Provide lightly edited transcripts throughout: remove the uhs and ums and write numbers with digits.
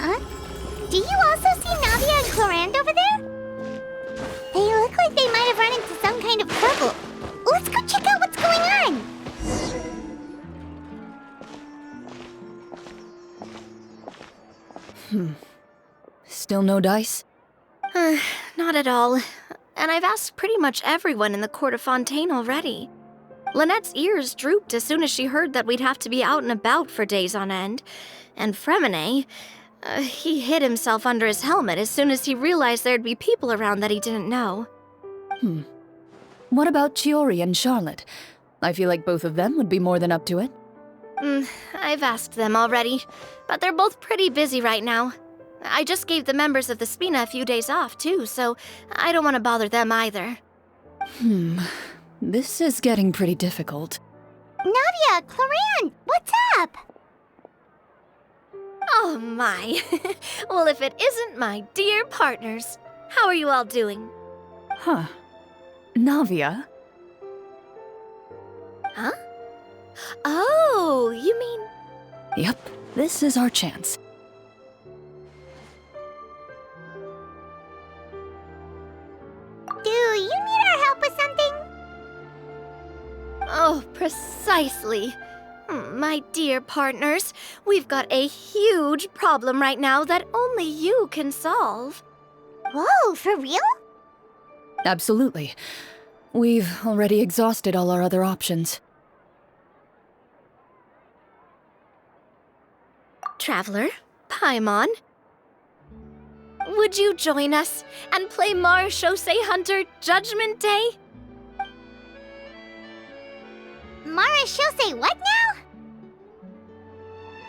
Huh? Do you also see Navia and Clorinde over there? They look like they might have run into some kind of trouble. Let's go check out what's going on! Still no dice? Not at all. And I've asked pretty much everyone in the court of Fontaine already. Lynette's ears drooped as soon as she heard that we'd have to be out and about for days on end. And Fremine, he hid himself under his helmet as soon as he realized there'd be people around that he didn't know. What about Chiori and Charlotte? I feel like both of them would be more than up to it. I've asked them already, but they're both pretty busy right now. I just gave the members of the Spina a few days off, too, so I don't want to bother them either. This is getting pretty difficult. Navia, Clorinde, what's up? Oh my. Well, if it isn't my dear partners. How are you all doing? Huh. Navia? Huh? Oh, you mean... Yep, this is our chance. Do you need our help with something? Oh, precisely. My dear partners, we've got a huge problem right now that only you can solve. Whoa, for real? Absolutely. We've already exhausted all our other options. Traveler, Paimon, would you join us and play Marechaussee Hunter Judgment Day? Marechaussee what now?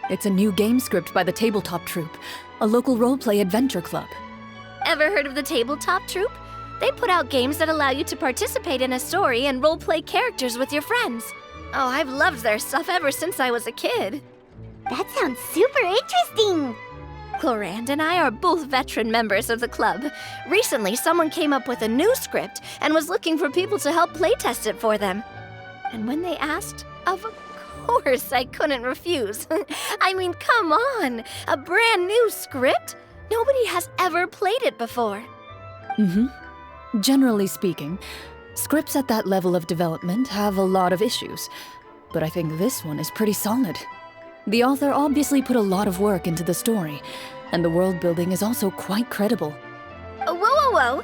It's a new game script by the Tabletop Troupe, a local roleplay adventure club. Ever heard of the Tabletop Troupe? They put out games that allow you to participate in a story and roleplay characters with your friends. Oh, I've loved their stuff ever since I was a kid. That sounds super interesting. Clorinde and I are both veteran members of the club. Recently, someone came up with a new script and was looking for people to help playtest it for them. And when they asked, of course I couldn't refuse. I mean, come on, a brand new script? Nobody has ever played it before. Generally speaking, scripts at that level of development have a lot of issues, but I think this one is pretty solid. The author obviously put a lot of work into the story, and the world building is also quite credible. Whoa.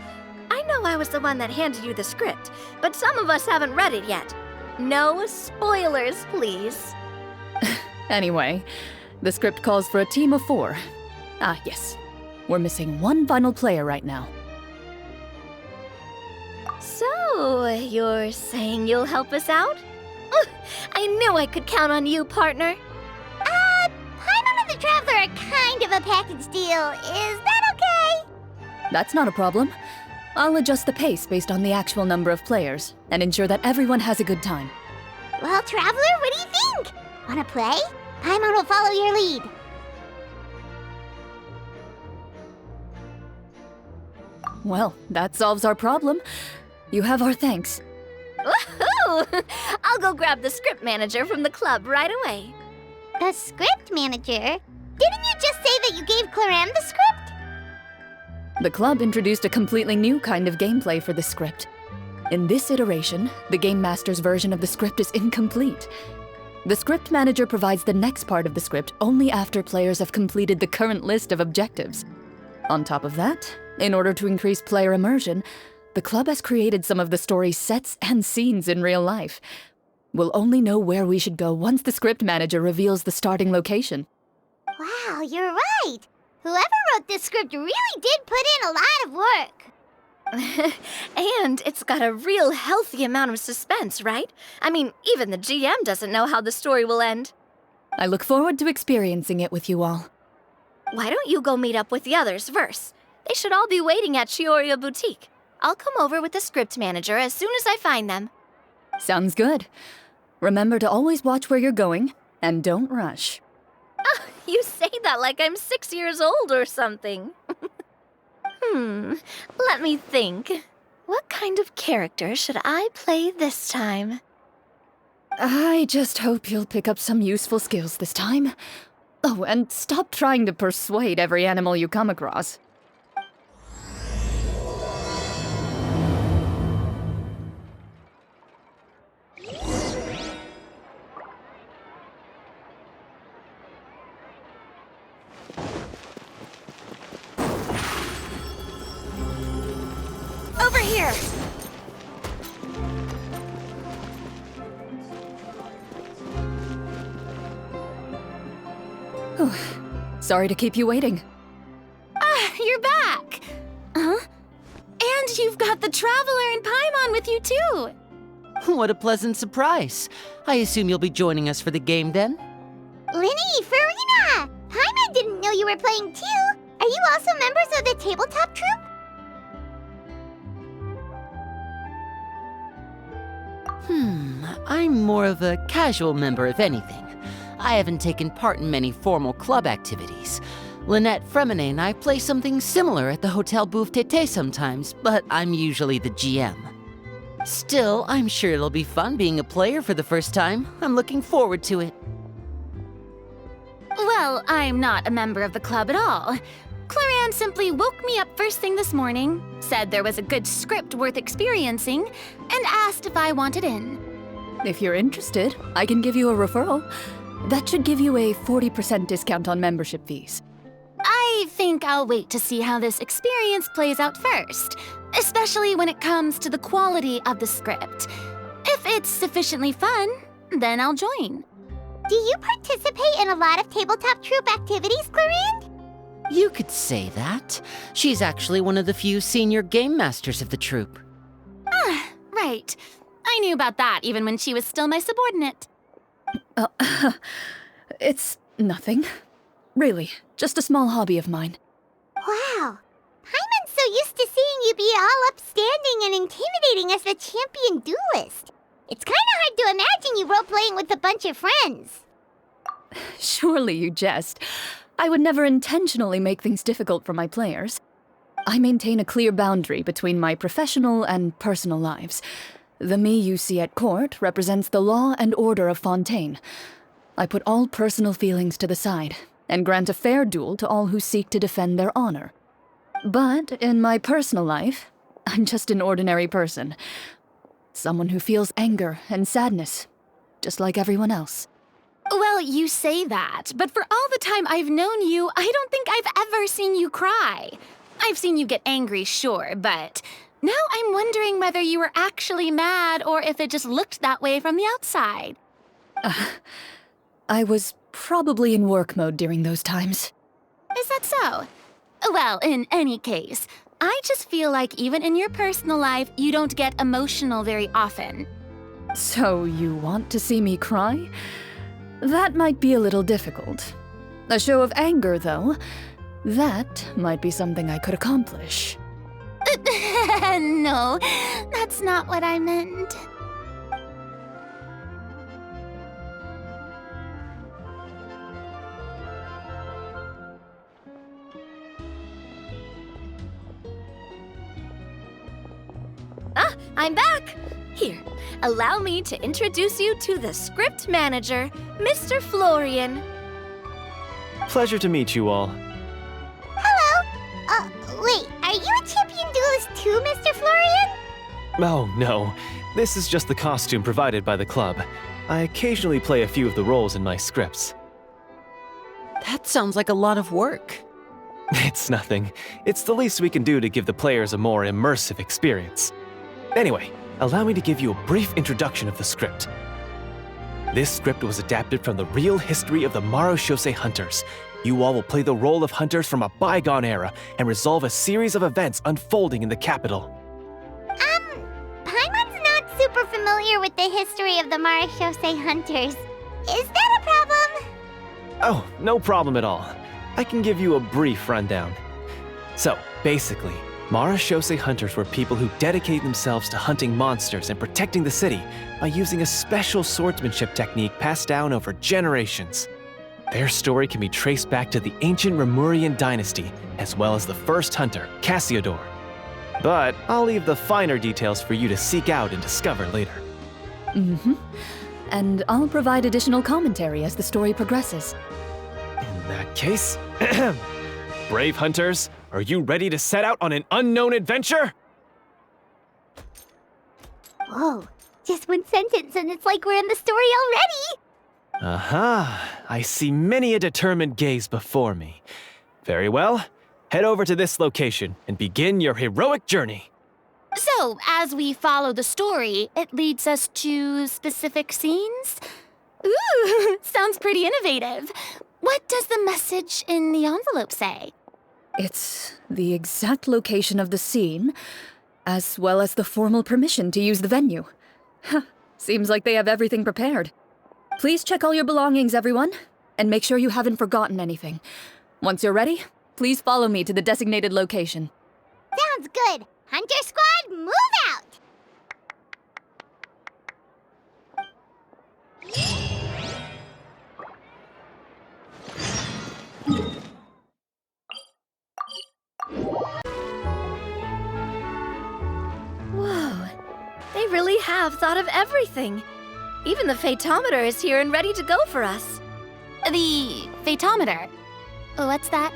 I know I was the one that handed you the script, but some of us haven't read it yet. No spoilers, please. Anyway, the script calls for a team of 4. Ah, yes. We're missing one final player right now. So, you're saying you'll help us out? I knew I could count on you, partner. Paimon and the Traveler are kind of a package deal. Is that okay? That's not a problem. I'll adjust the pace based on the actual number of players, and ensure that everyone has a good time. Well, Traveler, what do you think? Wanna play? Paimon will follow your lead. Well, that solves our problem. You have our thanks. Woohoo! I'll go grab the script manager from the club right away. The script manager? Didn't you just say that you gave Clorinde the script? The club introduced a completely new kind of gameplay for the script. In this iteration, the Game Master's version of the script is incomplete. The script manager provides the next part of the script only after players have completed the current list of objectives. On top of that, in order to increase player immersion, the club has created some of the story's sets and scenes in real life. We'll only know where we should go once the script manager reveals the starting location. Wow, you're right. Whoever wrote this script really did put in a lot of work. And it's got a real healthy amount of suspense, right? I mean, even the GM doesn't know how the story will end. I look forward to experiencing it with you all. Why don't you go meet up with the others first? They should all be waiting at Chiori Boutique. I'll come over with the script manager as soon as I find them. Sounds good. Remember to always watch where you're going, and don't rush. You say that like I'm 6 years old or something. Let me think. What kind of character should I play this time? I just hope you'll pick up some useful skills this time. Oh, and stop trying to persuade every animal you come across. Over here! Sorry to keep you waiting. Ah, you're back! Huh? And you've got the Traveler and Paimon with you, too! What a pleasant surprise. I assume you'll be joining us for the game then? Lyney, Furina! Paimon didn't know you were playing too. Are you also members of the tabletop troupe? I'm more of a casual member, if anything. I haven't taken part in many formal club activities. Lynette, Fremine, and I play something similar at the Hotel Bouffe Tété sometimes, but I'm usually the GM. Still, I'm sure it'll be fun being a player for the first time. I'm looking forward to it. Well, I'm not a member of the club at all. Clorinde simply woke me up first thing this morning, said there was a good script worth experiencing, and asked if I wanted in. If you're interested, I can give you a referral. That should give you a 40% discount on membership fees. I think I'll wait to see how this experience plays out first, especially when it comes to the quality of the script. If it's sufficiently fun, then I'll join. Do you participate in a lot of tabletop troupe activities, Clorinde? You could say that. She's actually one of the few senior game masters of the troupe. Right. I knew about that even when she was still my subordinate. It's nothing. Really, just a small hobby of mine. Wow. Paimon's so used to seeing you be all upstanding and intimidating as the champion duelist. It's kind of hard to imagine you role-playing with a bunch of friends. Surely you jest. I would never intentionally make things difficult for my players. I maintain a clear boundary between my professional and personal lives. The me you see at court represents the law and order of Fontaine. I put all personal feelings to the side and grant a fair duel to all who seek to defend their honor. But in my personal life, I'm just an ordinary person. Someone who feels anger and sadness, just like everyone else. Well, you say that, but for all the time I've known you, I don't think I've ever seen you cry. I've seen you get angry, sure, but now I'm wondering whether you were actually mad or if it just looked that way from the outside. I was probably in work mode during those times. Is that so? Well, in any case, I just feel like even in your personal life, you don't get emotional very often. So you want to see me cry? That might be a little difficult. A show of anger, though, that might be something I could accomplish. No, that's not what I meant. Ah, I'm back! Here, allow me to introduce you to the script manager, Mr. Florian. Pleasure to meet you all. Hello? Wait, are you a champion duelist too, Mr. Florian? Oh, no. This is just the costume provided by the club. I occasionally play a few of the roles in my scripts. That sounds like a lot of work. It's nothing. It's the least we can do to give the players a more immersive experience. Anyway, allow me to give you a brief introduction of the script. This script was adapted from the real history of the Marachose hunters. You all will play the role of hunters from a bygone era and resolve a series of events unfolding in the capital. Paimon's not super familiar with the history of the Marachose hunters. Is that a problem? Oh, no problem at all. I can give you a brief rundown. So, basically, Marachose hunters were people who dedicated themselves to hunting monsters and protecting the city by using a special swordsmanship technique passed down over generations. Their story can be traced back to the ancient Remurian dynasty, as well as the first hunter, Cassiodor. But I'll leave the finer details for you to seek out and discover later. And I'll provide additional commentary as the story progresses. And In that case, brave hunters, are you ready to set out on an unknown adventure? Whoa, just one sentence and it's like we're in the story already! Aha, I see many a determined gaze before me. Very well, head over to this location and begin your heroic journey. So, as we follow the story, it leads us to specific scenes? Ooh, sounds pretty innovative. What does the message in the envelope say? It's the exact location of the scene, as well as the formal permission to use the venue. Seems like they have everything prepared. Please check all your belongings, everyone, and make sure you haven't forgotten anything. Once you're ready, please follow me to the designated location. Sounds good! Hunter Squad, move out! Whoa, they really have thought of everything. Even the phaetometer is here and ready to go for us. The phaetometer. What's that?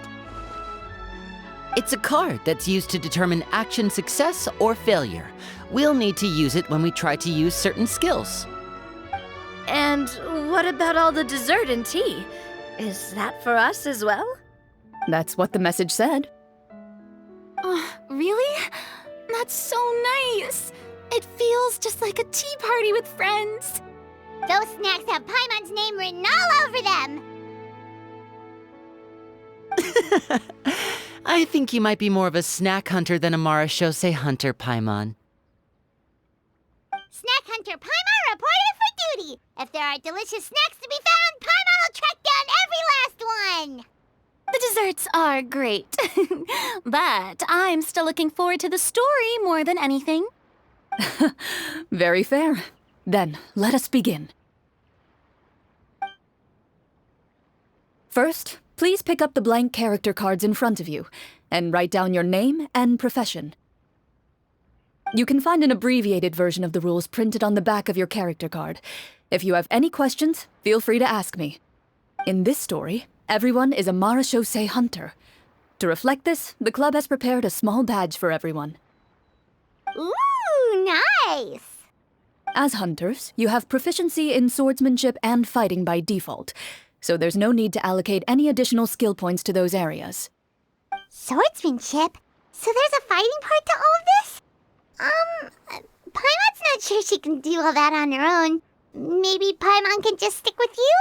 It's a card that's used to determine action success or failure. We'll need to use it when we try to use certain skills. And what about all the dessert and tea? Is that for us as well? That's what the message said. Really? That's so nice. It feels just like a tea party with friends. Those snacks have Paimon's name written all over them! I think you might be more of a snack hunter than a Marashose hunter, Paimon. Snack Hunter Paimon reported for duty! If there are delicious snacks to be found, Paimon will track down every last one! The desserts are great. But I'm still looking forward to the story more than anything. Very fair. Then, let us begin. First, please pick up the blank character cards in front of you and write down your name and profession. You can find an abbreviated version of the rules printed on the back of your character card. If you have any questions, feel free to ask me. In this story, everyone is a Marashose hunter. To reflect this, the club has prepared a small badge for everyone. Ooh, nice! As hunters, you have proficiency in swordsmanship and fighting by default, so there's no need to allocate any additional skill points to those areas. Swordsmanship? So there's a fighting part to all of this? Paimon's not sure she can do all that on her own. Maybe Paimon can just stick with you?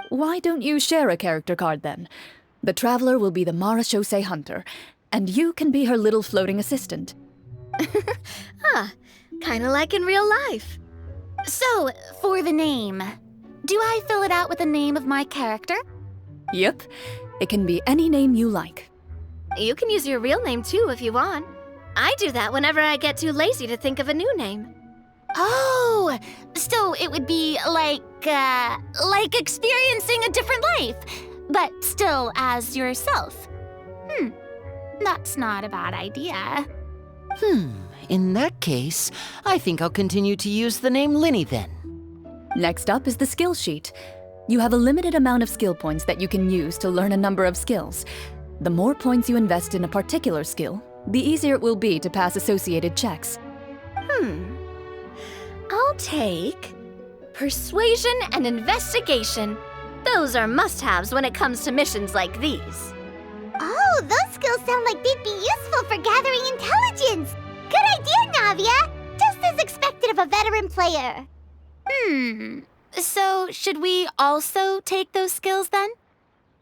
Why don't you share a character card then? The Traveler will be the Marashose hunter, and you can be her little floating assistant. Kinda like in real life. So, for the name, do I fill it out with the name of my character? Yep, it can be any name you like. You can use your real name too if you want. I do that whenever I get too lazy to think of a new name. Oh, so it would be like experiencing a different life, but still as yourself. That's not a bad idea. In that case, I think I'll continue to use the name Lyney then. Next up is the skill sheet. You have a limited amount of skill points that you can use to learn a number of skills. The more points you invest in a particular skill, the easier it will be to pass associated checks. I'll take persuasion and investigation. Those are must-haves when it comes to missions like these. Oh, those skills sound like they'd be useful for gathering intelligence! Good idea, Navia! Just as expected of a veteran player. So should we also take those skills then?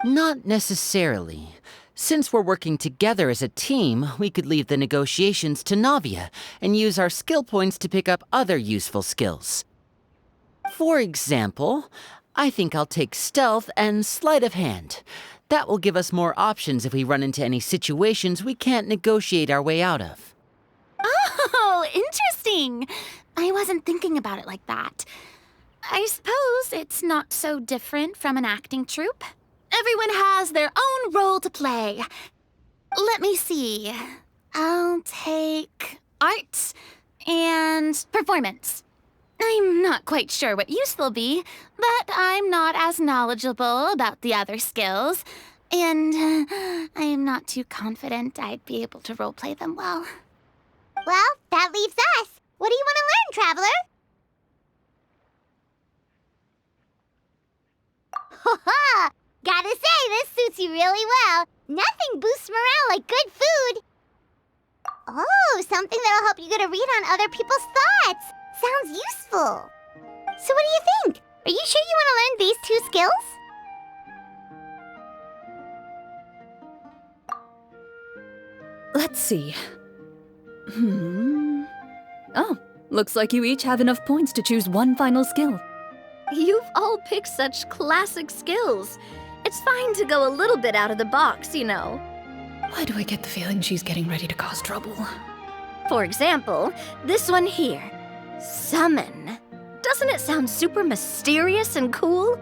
Not necessarily. Since we're working together as a team, we could leave the negotiations to Navia and use our skill points to pick up other useful skills. For example, I think I'll take stealth and sleight of hand. That will give us more options if we run into any situations we can't negotiate our way out of. Oh, interesting. I wasn't thinking about it like that. I suppose it's not so different from an acting troupe. Everyone has their own role to play. Let me see. I'll take arts and performance. I'm not quite sure what use they'll be, but I'm not as knowledgeable about the other skills, and I am not too confident I'd be able to roleplay them well. Well, that leaves us. What do you want to learn, Traveler? Ha! Gotta say, this suits you really well. Nothing boosts morale like good food. Oh, something that'll help you get a read on other people's thoughts. Sounds useful. So what do you think? Are you sure you want to learn these 2 skills? Let's see. Oh, looks like you each have enough points to choose one final skill. You've all picked such classic skills. It's fine to go a little bit out of the box, you know. Why do I get the feeling she's getting ready to cause trouble? For example, this one here. Summon. Doesn't it sound super mysterious and cool?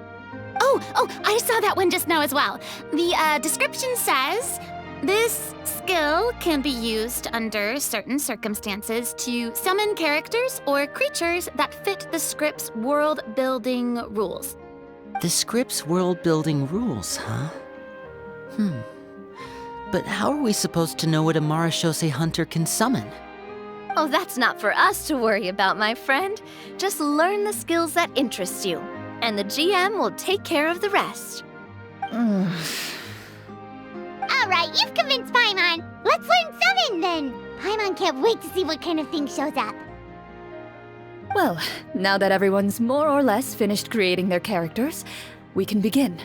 Oh, I saw that one just now as well. The description says, this skill can be used under certain circumstances to summon characters or creatures that fit the script's world-building rules. The script's world-building rules, huh? But how are we supposed to know what a Marashose hunter can summon? Oh, that's not for us to worry about, my friend. Just learn the skills that interest you, and the GM will take care of the rest. All right, you've convinced Paimon. Let's learn Summon then. Paimon can't wait to see what kind of thing shows up. Well, now that everyone's more or less finished creating their characters, we can begin.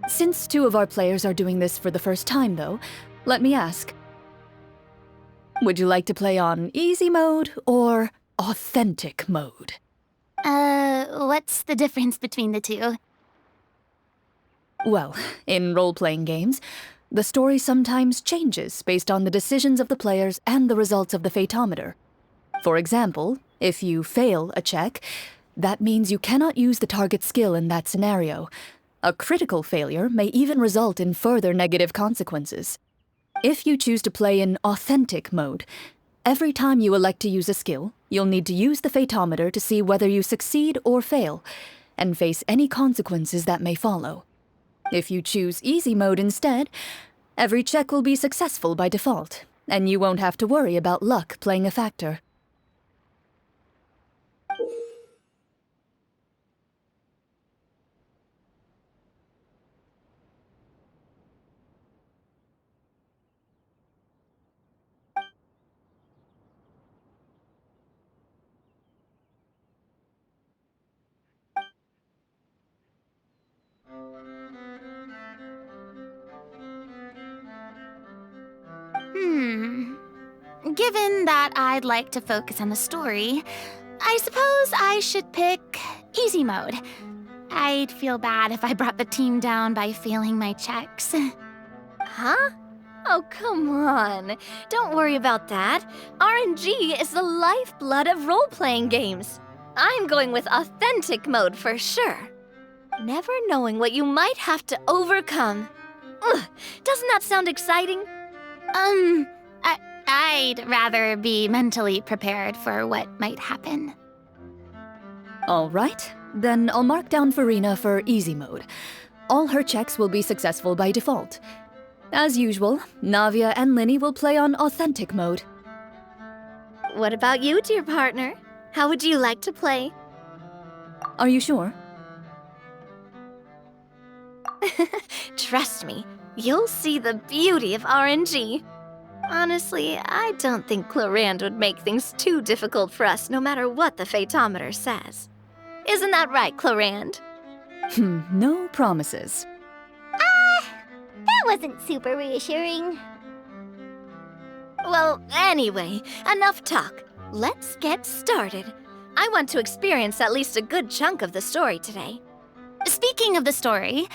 Since 2 of our players are doing this for the first time, though, let me ask. Would you like to play on easy mode or authentic mode? What's the difference between the 2? Well, in role-playing games, the story sometimes changes based on the decisions of the players and the results of the fatometer. For example, if you fail a check, that means you cannot use the target skill in that scenario. A critical failure may even result in further negative consequences. If you choose to play in authentic mode, every time you elect to use a skill, you'll need to use the fatometer to see whether you succeed or fail, and face any consequences that may follow. If you choose easy mode instead, every check will be successful by default, and you won't have to worry about luck playing a factor. Given that I'd like to focus on the story, I suppose I should pick easy mode. I'd feel bad if I brought the team down by failing my checks. Huh? Oh, come on. Don't worry about that. RNG is the lifeblood of role-playing games. I'm going with authentic mode for sure. Never knowing what you might have to overcome. Ugh, doesn't that sound exciting? I'd rather be mentally prepared for what might happen. All right, then I'll mark down Furina for easy mode. All her checks will be successful by default. As usual, Navia and Lyney will play on authentic mode. What about you, dear partner? How would you like to play? Are you sure? Trust me, you'll see the beauty of RNG. Honestly, I don't think Clorinde would make things too difficult for us no matter what the fatometer says. Isn't that right, Clorinde? No promises. That wasn't super reassuring. Well, anyway, enough talk. Let's get started. I want to experience at least a good chunk of the story today. Speaking of the story,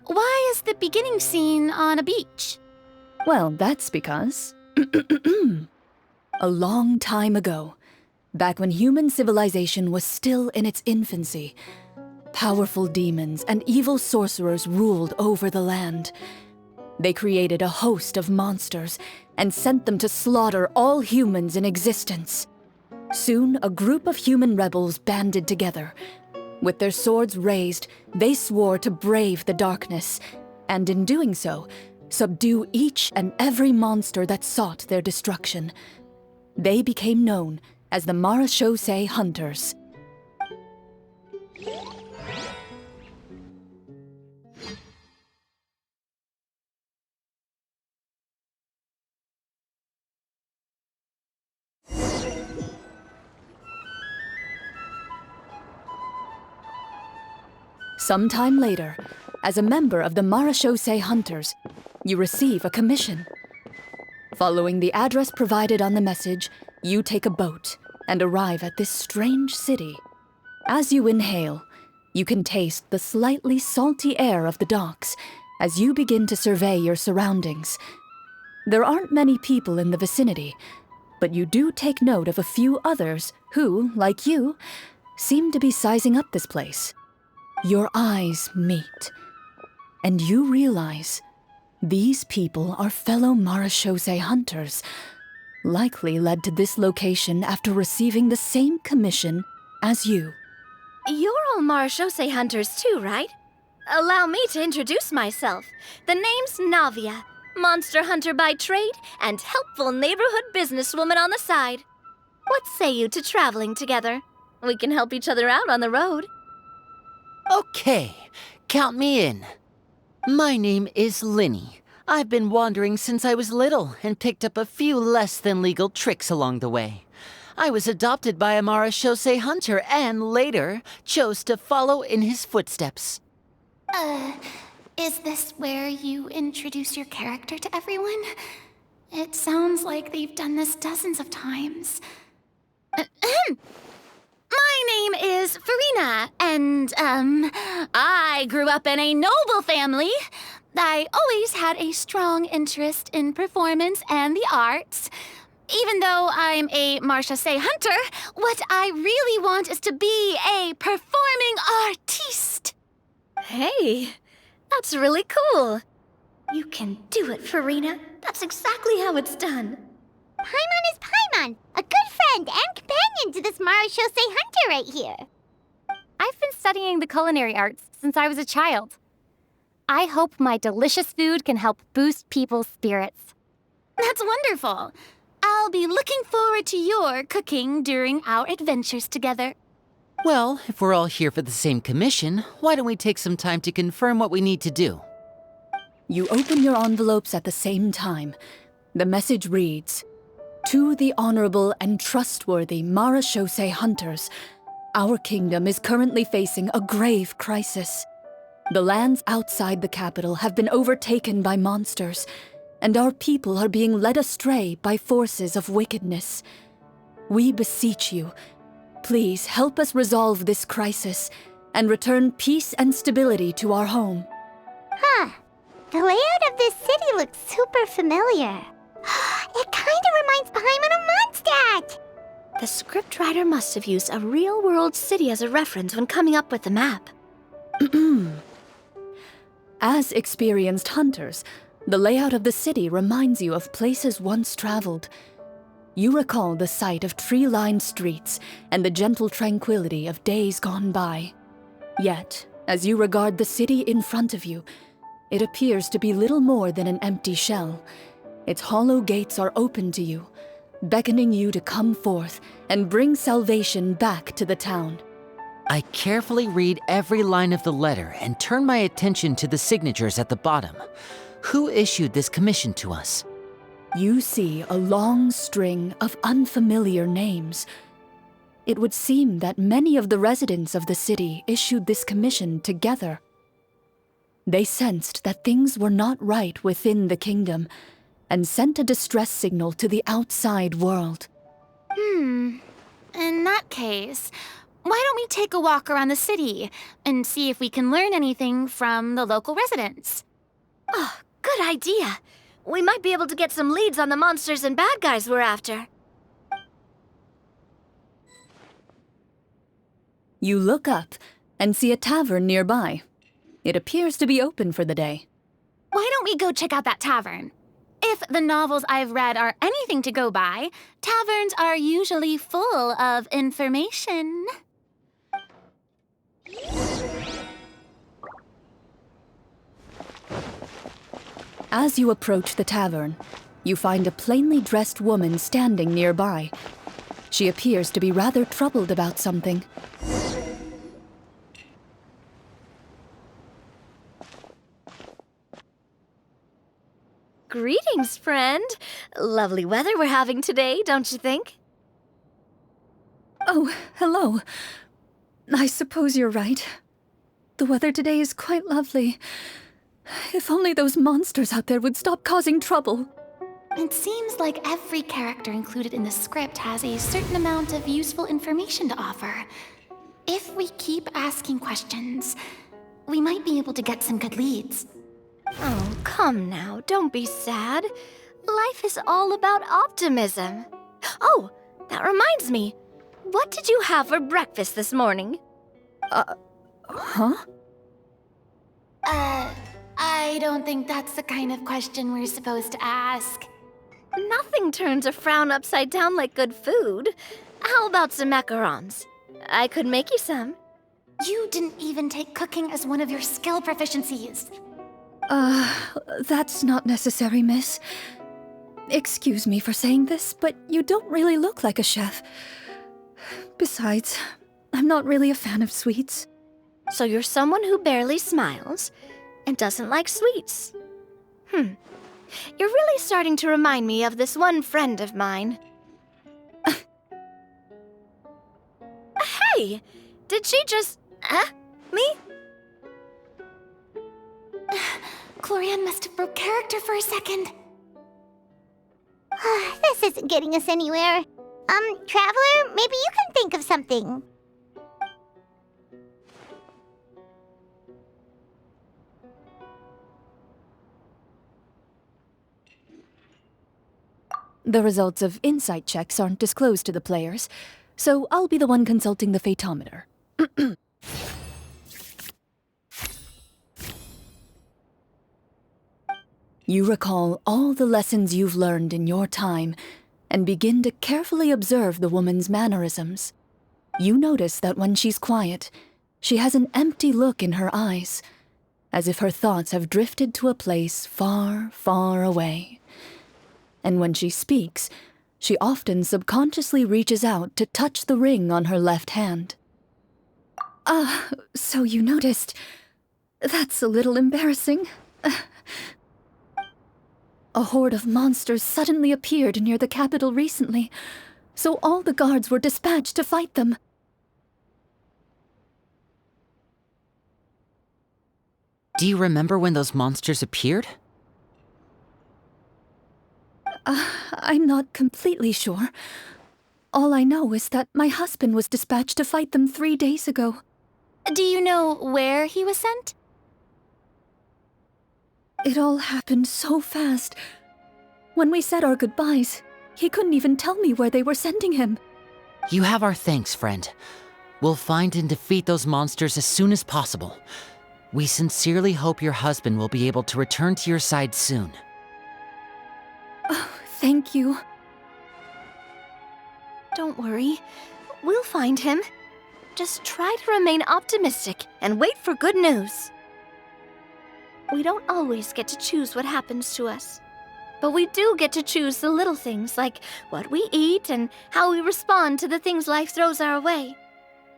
why is the beginning scene on a beach? Well, that's because... a long time ago, back when human civilization was still in its infancy, powerful demons and evil sorcerers ruled over the land. They created a host of monsters and sent them to slaughter all humans in existence. Soon, a group of human rebels banded together. With their swords raised, they swore to brave the darkness, and in doing so, subdue each and every monster that sought their destruction. They became known as the Marashosei Hunters. Sometime later, as a member of the Marashosei Hunters, you receive a commission. Following the address provided on the message, you take a boat and arrive at this strange city. As you inhale, you can taste the slightly salty air of the docks as you begin to survey your surroundings. There aren't many people in the vicinity, but you do take note of a few others who, like you, seem to be sizing up this place. Your eyes meet, and you realize these people are fellow Marashosei hunters, likely led to this location after receiving the same commission as you. You're all Marashosei hunters too, right? Allow me to introduce myself. The name's Navia, monster hunter by trade and helpful neighborhood businesswoman on the side. What say you to traveling together? We can help each other out on the road. Okay, count me in. My name is Lyney. I've been wandering since I was little and picked up a few less than legal tricks along the way. I was adopted by a Marashosei hunter and later chose to follow in his footsteps. Is this where you introduce your character to everyone? It sounds like they've done this dozens of times. My name is Furina, and, I grew up in a noble family. I always had a strong interest in performance and the arts. Even though I'm a Marashosei hunter, what I really want is to be a performing artiste. Hey, that's really cool. You can do it, Furina. That's exactly how it's done. Paimon is Paimon, a good friend and companion to this Marashosei hunter right here. I've been studying the culinary arts since I was a child. I hope my delicious food can help boost people's spirits. That's wonderful. I'll be looking forward to your cooking during our adventures together. Well, if we're all here for the same commission, why don't we take some time to confirm what we need to do? You open your envelopes at the same time. The message reads, "To the honorable and trustworthy Marashosei hunters, our kingdom is currently facing a grave crisis. The lands outside the capital have been overtaken by monsters, and our people are being led astray by forces of wickedness. We beseech you, please help us resolve this crisis and return peace and stability to our home." Huh. The layout of this city looks super familiar. It kind of reminds Paimon of Mondstadt. The scriptwriter must have used a real-world city as a reference when coming up with the map. As experienced hunters, the layout of the city reminds you of places once traveled. You recall the sight of tree-lined streets and the gentle tranquility of days gone by. Yet, as you regard the city in front of you, it appears to be little more than an empty shell. Its hollow gates are open to you, beckoning you to come forth and bring salvation back to the town. I carefully read every line of the letter and turn my attention to the signatures at the bottom. Who issued this commission to us? You see a long string of unfamiliar names. It would seem that many of the residents of the city issued this commission together. They sensed that things were not right within the kingdom and sent a distress signal to the outside world. In that case, why don't we take a walk around the city and see if we can learn anything from the local residents? Oh, good idea. We might be able to get some leads on the monsters and bad guys we're after. You look up and see a tavern nearby. It appears to be open for the day. Why don't we go check out that tavern? If the novels I've read are anything to go by, taverns are usually full of information. As you approach the tavern, you find a plainly dressed woman standing nearby. She appears to be rather troubled about something. Greetings, friend. Lovely weather we're having today, don't you think? Oh, hello. I suppose you're right. The weather today is quite lovely. If only those monsters out there would stop causing trouble. It seems like every character included in the script has a certain amount of useful information to offer. If we keep asking questions, we might be able to get some good leads. Oh, come now, don't be sad. Life is all about optimism. Oh, that reminds me. What did you have for breakfast this morning? Huh? I don't think that's the kind of question we're supposed to ask. Nothing turns a frown upside down like good food. How about some macarons? I could make you some. You didn't even take cooking as one of your skill proficiencies. That's not necessary, miss. Excuse me for saying this, but you don't really look like a chef. Besides, I'm not really a fan of sweets. So you're someone who barely smiles and doesn't like sweets. You're really starting to remind me of this one friend of mine. Hey! Did she just... me? Clorinde must have broke character for a second. This isn't getting us anywhere. Traveler, maybe you can think of something. The results of insight checks aren't disclosed to the players, so I'll be the one consulting the fatometer. You recall all the lessons you've learned in your time and begin to carefully observe the woman's mannerisms. You notice that when she's quiet, she has an empty look in her eyes, as if her thoughts have drifted to a place far, far away. And when she speaks, she often subconsciously reaches out to touch the ring on her left hand. So you noticed. That's a little embarrassing. A horde of monsters suddenly appeared near the capital recently, so all the guards were dispatched to fight them. Do you remember when those monsters appeared? I'm not completely sure. All I know is that my husband was dispatched to fight them 3 days ago. Do you know where he was sent? It all happened so fast. When we said our goodbyes, he couldn't even tell me where they were sending him. You have our thanks, friend. We'll find and defeat those monsters as soon as possible. We sincerely hope your husband will be able to return to your side soon. Oh, thank you. Don't worry. We'll find him. Just try to remain optimistic and wait for good news. We don't always get to choose what happens to us. But we do get to choose the little things like what we eat and how we respond to the things life throws our way.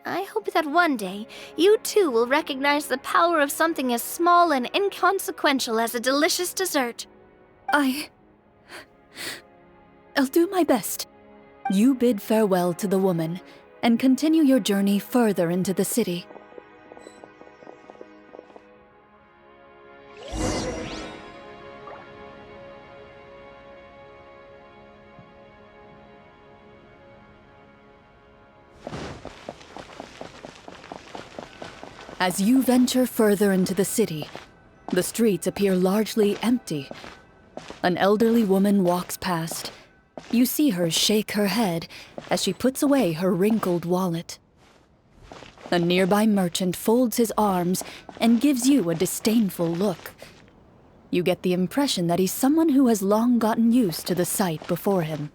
I hope that one day you too will recognize the power of something as small and inconsequential as a delicious dessert. I'll do my best. You bid farewell to the woman and continue your journey further into the city. As you venture further into the city, the streets appear largely empty. An elderly woman walks past. You see her shake her head as she puts away her wrinkled wallet. A nearby merchant folds his arms and gives you a disdainful look. You get the impression that he's someone who has long gotten used to the sight before him.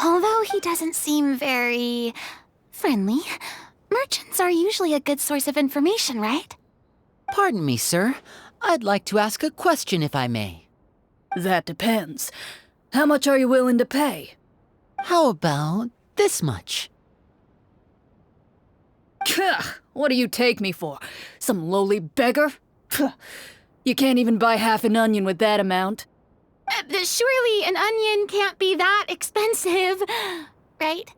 Although he doesn't seem very friendly, merchants are usually a good source of information, right? Pardon me, sir. I'd like to ask a question if I may. That depends. How much are you willing to pay? How about this much? What do you take me for? Some lowly beggar? You can't even buy half an onion with that amount. Surely an onion can't be that expensive, right?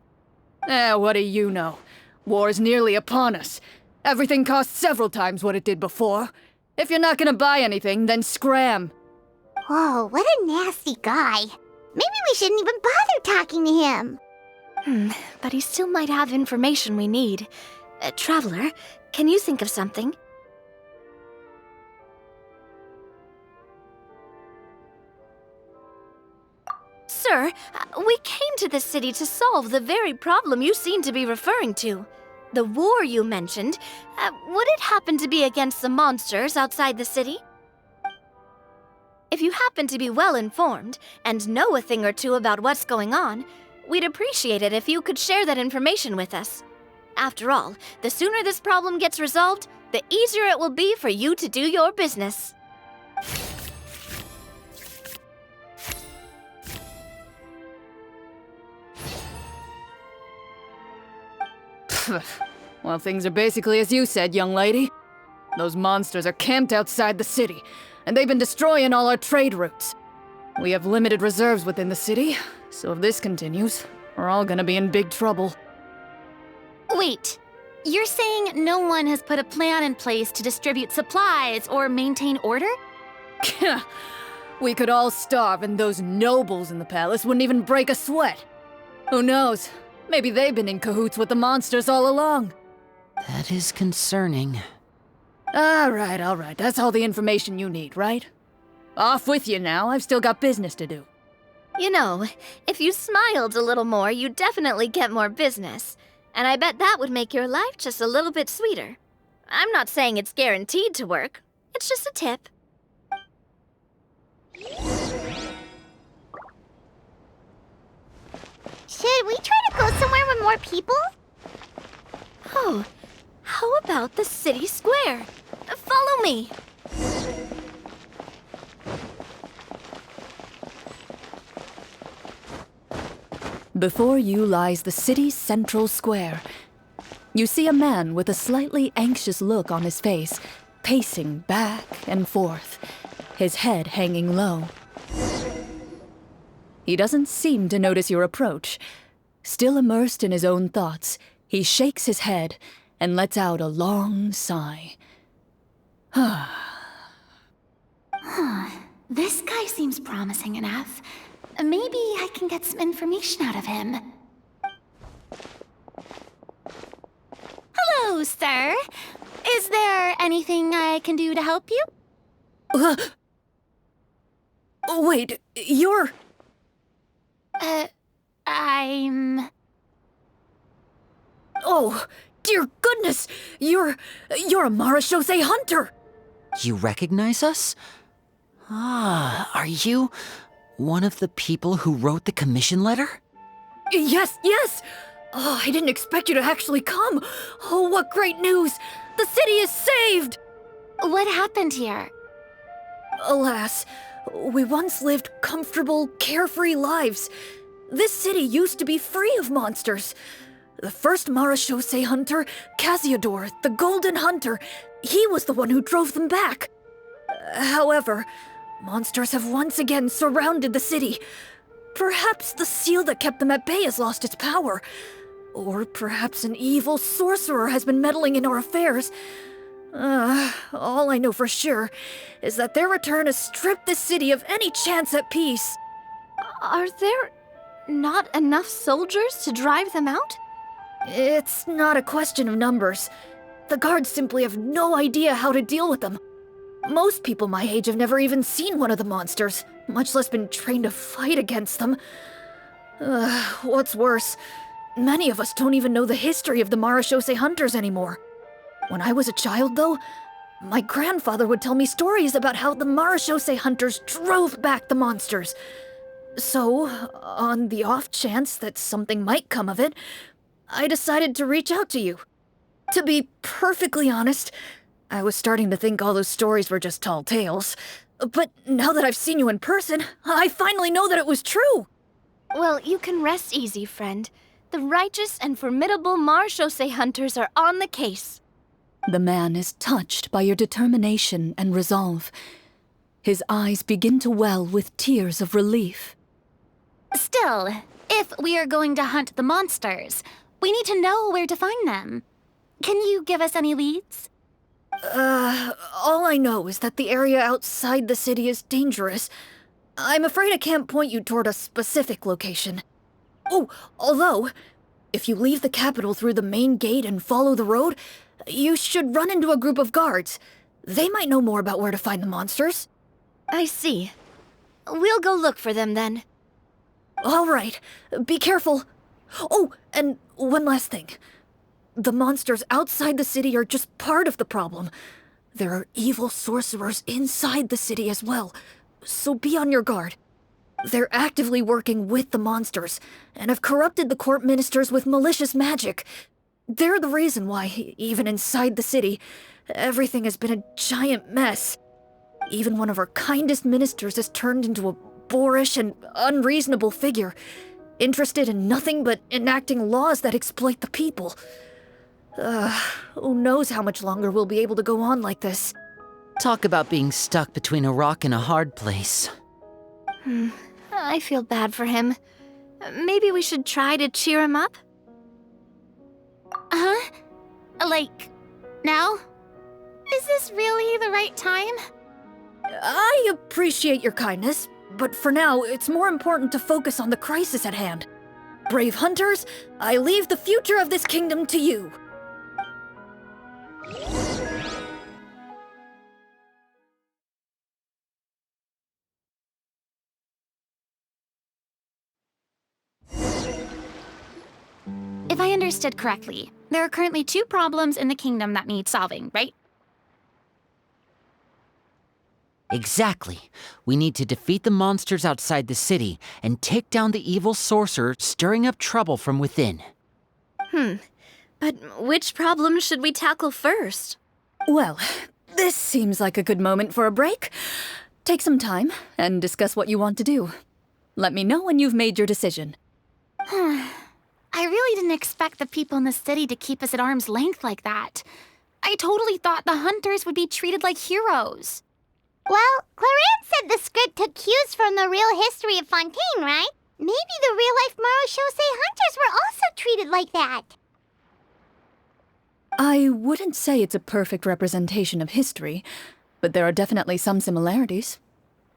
What do you know? War's nearly upon us. Everything costs several times what it did before. If you're not gonna buy anything, then scram. Whoa, what a nasty guy. Maybe we shouldn't even bother talking to him. But he still might have information we need. Traveler, can you think of something? Sir, we came to this city to solve the very problem you seem to be referring to. The war you mentioned, would it happen to be against the monsters outside the city? If you happen to be well informed and know a thing or two about what's going on, we'd appreciate it if you could share that information with us. After all, the sooner this problem gets resolved, the easier it will be for you to do your business. Well, things are basically as you said, young lady. Those monsters are camped outside the city, and they've been destroying all our trade routes. We have limited reserves within the city, so if this continues, we're all gonna be in big trouble. Wait, you're saying no one has put a plan in place to distribute supplies or maintain order? We could all starve and those nobles in the palace wouldn't even break a sweat. Who knows? Maybe they've been in cahoots with the monsters all along. That is concerning. All right. That's all the information you need, right? Off with you now. I've still got business to do. You know, if you smiled a little more, you'd definitely get more business. And I bet that would make your life just a little bit sweeter. I'm not saying it's guaranteed to work. It's just a tip. Should we try to go somewhere with more people? Oh, how about the city square? Follow me. Before you lies the city's central square. You see a man with a slightly anxious look on his face, pacing back and forth, his head hanging low. He doesn't seem to notice your approach. Still immersed in his own thoughts, he shakes his head and lets out a long sigh. This guy seems promising enough. Maybe I can get some information out of him. Hello, sir. Is there anything I can do to help you? Wait, you're... I'm... Oh, dear goodness! You're a Marashose hunter! You recognize us? Are you one of the people who wrote the commission letter? Yes! Oh, I didn't expect you to actually come! Oh, what great news! The city is saved! What happened here? Alas, we once lived comfortable, carefree lives. This city used to be free of monsters. The first Marashose hunter, Casiodor, the Golden Hunter, he was the one who drove them back. However, monsters have once again surrounded the city. Perhaps the seal that kept them at bay has lost its power. Or perhaps an evil sorcerer has been meddling in our affairs. All I know for sure is that their return has stripped the city of any chance at peace. Are there not enough soldiers to drive them out? It's not a question of numbers. The guards simply have no idea how to deal with them. Most people my age have never even seen one of the monsters, much less been trained to fight against them. What's worse, Many of us don't even know the history of the Marashose hunters anymore. When I was a child, though, my grandfather would tell me stories about how the Marashose hunters drove back the monsters. So, on the off chance that something might come of it, I decided to reach out to you. To be perfectly honest, I was starting to think all those stories were just tall tales. But now that I've seen you in person, I finally know that it was true! Well, you can rest easy, friend. The righteous and formidable Marashose hunters are on the case. The man is touched by your determination and resolve. His eyes begin to well with tears of relief. Still, if we are going to hunt the monsters, we need to know where to find them. Can you give us any leads? All I know is that the area outside the city is dangerous. I'm afraid I can't point you toward a specific location. Oh, although, if you leave the capital through the main gate and follow the road, you should run into a group of guards. They might know more about where to find the monsters. I see. We'll go look for them then. All right, be careful. Oh, and one last thing. The monsters outside the city are just part of the problem. There are evil sorcerers inside the city as well, so be on your guard. They're actively working with the monsters, and have corrupted the court ministers with malicious magic. They're the reason why, even inside the city, everything has been a giant mess. Even one of our kindest ministers has turned into a boorish and unreasonable figure, interested in nothing but enacting laws that exploit the people. Who knows how much longer we'll be able to go on like this. Talk about being stuck between a rock and a hard place. I feel bad for him. Maybe we should try to cheer him up? Huh? Like, now? Is this really the right time? I appreciate your kindness, but for now, it's more important to focus on the crisis at hand. Brave hunters, I leave the future of this kingdom to you. If I understood correctly, there are currently 2 problems in the kingdom that need solving, right? Exactly. We need to defeat the monsters outside the city and take down the evil sorcerer stirring up trouble from within. But which problem should we tackle first? Well, this seems like a good moment for a break. Take some time and discuss what you want to do. Let me know when you've made your decision. I really didn't expect the people in the city to keep us at arm's length like that. I totally thought the hunters would be treated like heroes. Well, Clorinde said the script took cues from the real history of Fontaine, right? Maybe the real-life Marashose hunters were also treated like that. I wouldn't say it's a perfect representation of history, but there are definitely some similarities.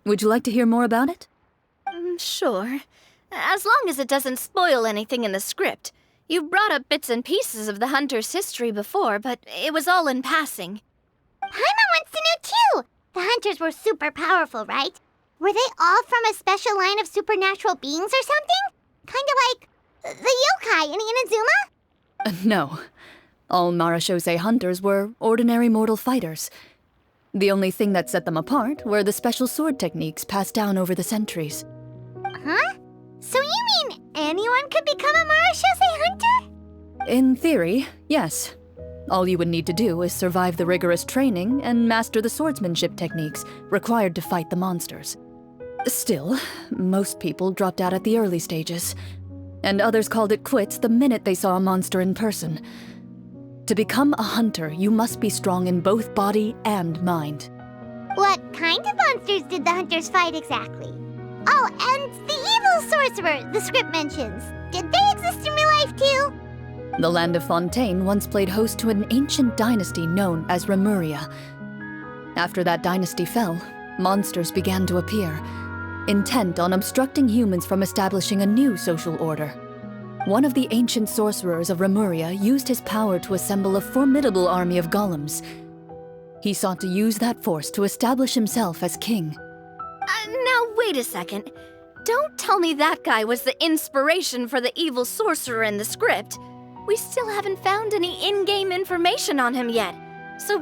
Would you like to hear more about it? Sure. As long as it doesn't spoil anything in the script. You brought up bits and pieces of the hunter's history before, but it was all in passing. Paimon wants to know too! The hunters were super powerful, right? Were they all from a special line of supernatural beings or something? Kind of like the yokai in Inazuma? No. All Marashose hunters were ordinary mortal fighters. The only thing that set them apart were the special sword techniques passed down over the centuries. Huh? So you mean anyone could become a Marashose hunter? In theory, yes. All you would need to do is survive the rigorous training and master the swordsmanship techniques required to fight the monsters. Still, most people dropped out at the early stages, and others called it quits the minute they saw a monster in person. To become a hunter, you must be strong in both body and mind. What kind of monsters did the hunters fight exactly? Oh, and the evil sorcerer the script mentions. Did they exist in real life too? The land of Fontaine once played host to an ancient dynasty known as Remuria. After that dynasty fell, monsters began to appear, intent on obstructing humans from establishing a new social order. One of the ancient sorcerers of Remuria used his power to assemble a formidable army of golems. He sought to use that force to establish himself as king. Now, wait a second. Don't tell me that guy was the inspiration for the evil sorcerer in the script. We still haven't found any in-game information on him yet. So,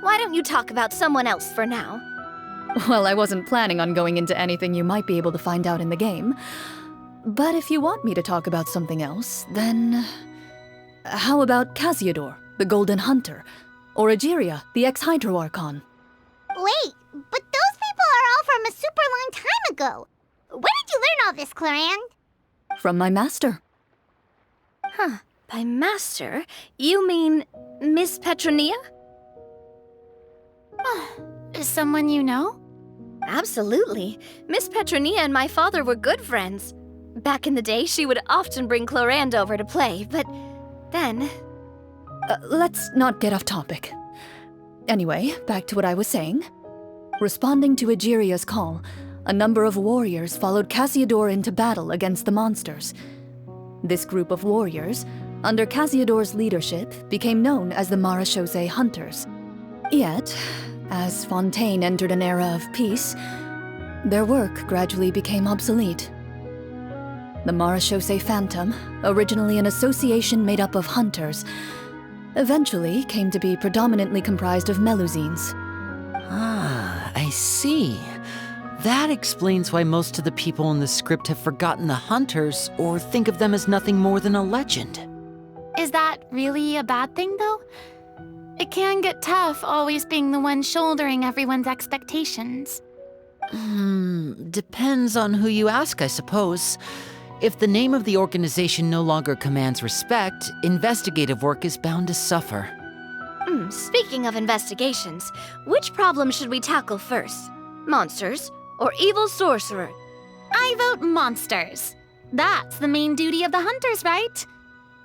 why don't you talk about someone else for now? Well, I wasn't planning on going into anything you might be able to find out in the game. But if you want me to talk about something else, then... How about Casiodor, the Golden Hunter? Or Egeria, the ex-Hydro Archon? Wait, but those people are all from a super long time ago. Where did you learn all this, Clorinde? From my master. Huh. By master, you mean Miss Petronia? Is someone you know? Absolutely. Miss Petronia and my father were good friends. Back in the day, she would often bring Clorinde over to play, but then... Let's not get off topic. Anyway, back to what I was saying. Responding to Egeria's call, a number of warriors followed Casiodor into battle against the monsters. This group of warriors, under Casiodor's leadership, became known as the Marechaussee Hunters. Yet, as Fontaine entered an era of peace, their work gradually became obsolete. The Marechaussee Phantom, originally an association made up of hunters, eventually came to be predominantly comprised of Melusines. Ah, I see. That explains why most of the people in the script have forgotten the hunters or think of them as nothing more than a legend. Is that really a bad thing, though? It can get tough always being the one shouldering everyone's expectations. Depends on who you ask, I suppose. If the name of the organization no longer commands respect, investigative work is bound to suffer. Speaking of investigations, which problem should we tackle first? Monsters or evil sorcerer? I vote monsters. That's the main duty of the hunters, right?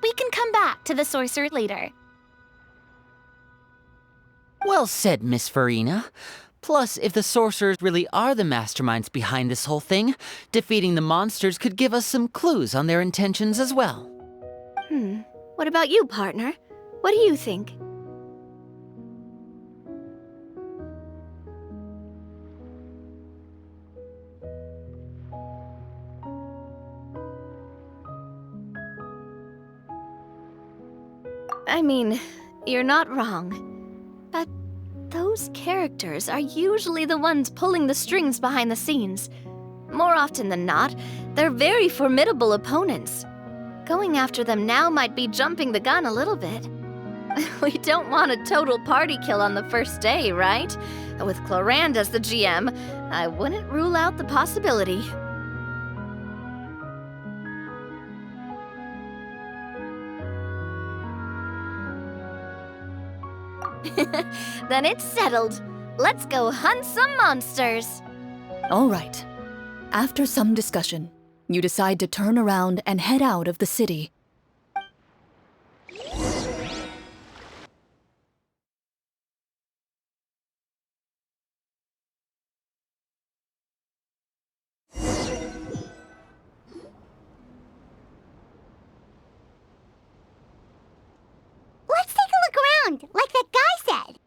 We can come back to the sorcerer later. Well said, Miss Furina. Plus, if the sorcerers really are the masterminds behind this whole thing, defeating the monsters could give us some clues on their intentions as well. What about you, partner? What do you think? I mean, you're not wrong. But those characters are usually the ones pulling the strings behind the scenes. More often than not, they're very formidable opponents. Going after them now might be jumping the gun a little bit. We don't want a total party kill on the first day, right? With Clorinde as the GM, I wouldn't rule out the possibility. Then it's settled. Let's go hunt some monsters. All right. After some discussion, you decide to turn around and head out of the city. Let's take a look around, like that guy said.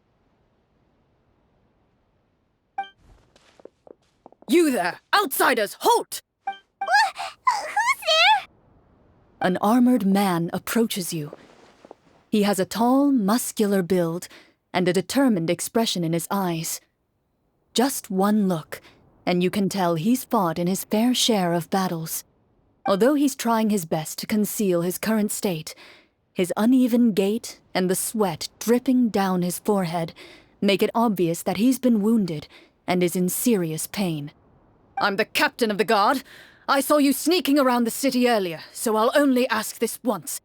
You there! Outsiders, halt! Who's there? An armored man approaches you. He has a tall, muscular build and a determined expression in his eyes. Just one look, and you can tell he's fought in his fair share of battles. Although he's trying his best to conceal his current state, his uneven gait and the sweat dripping down his forehead make it obvious that he's been wounded and is in serious pain. I'm the captain of the guard. I saw you sneaking around the city earlier, so I'll only ask this once.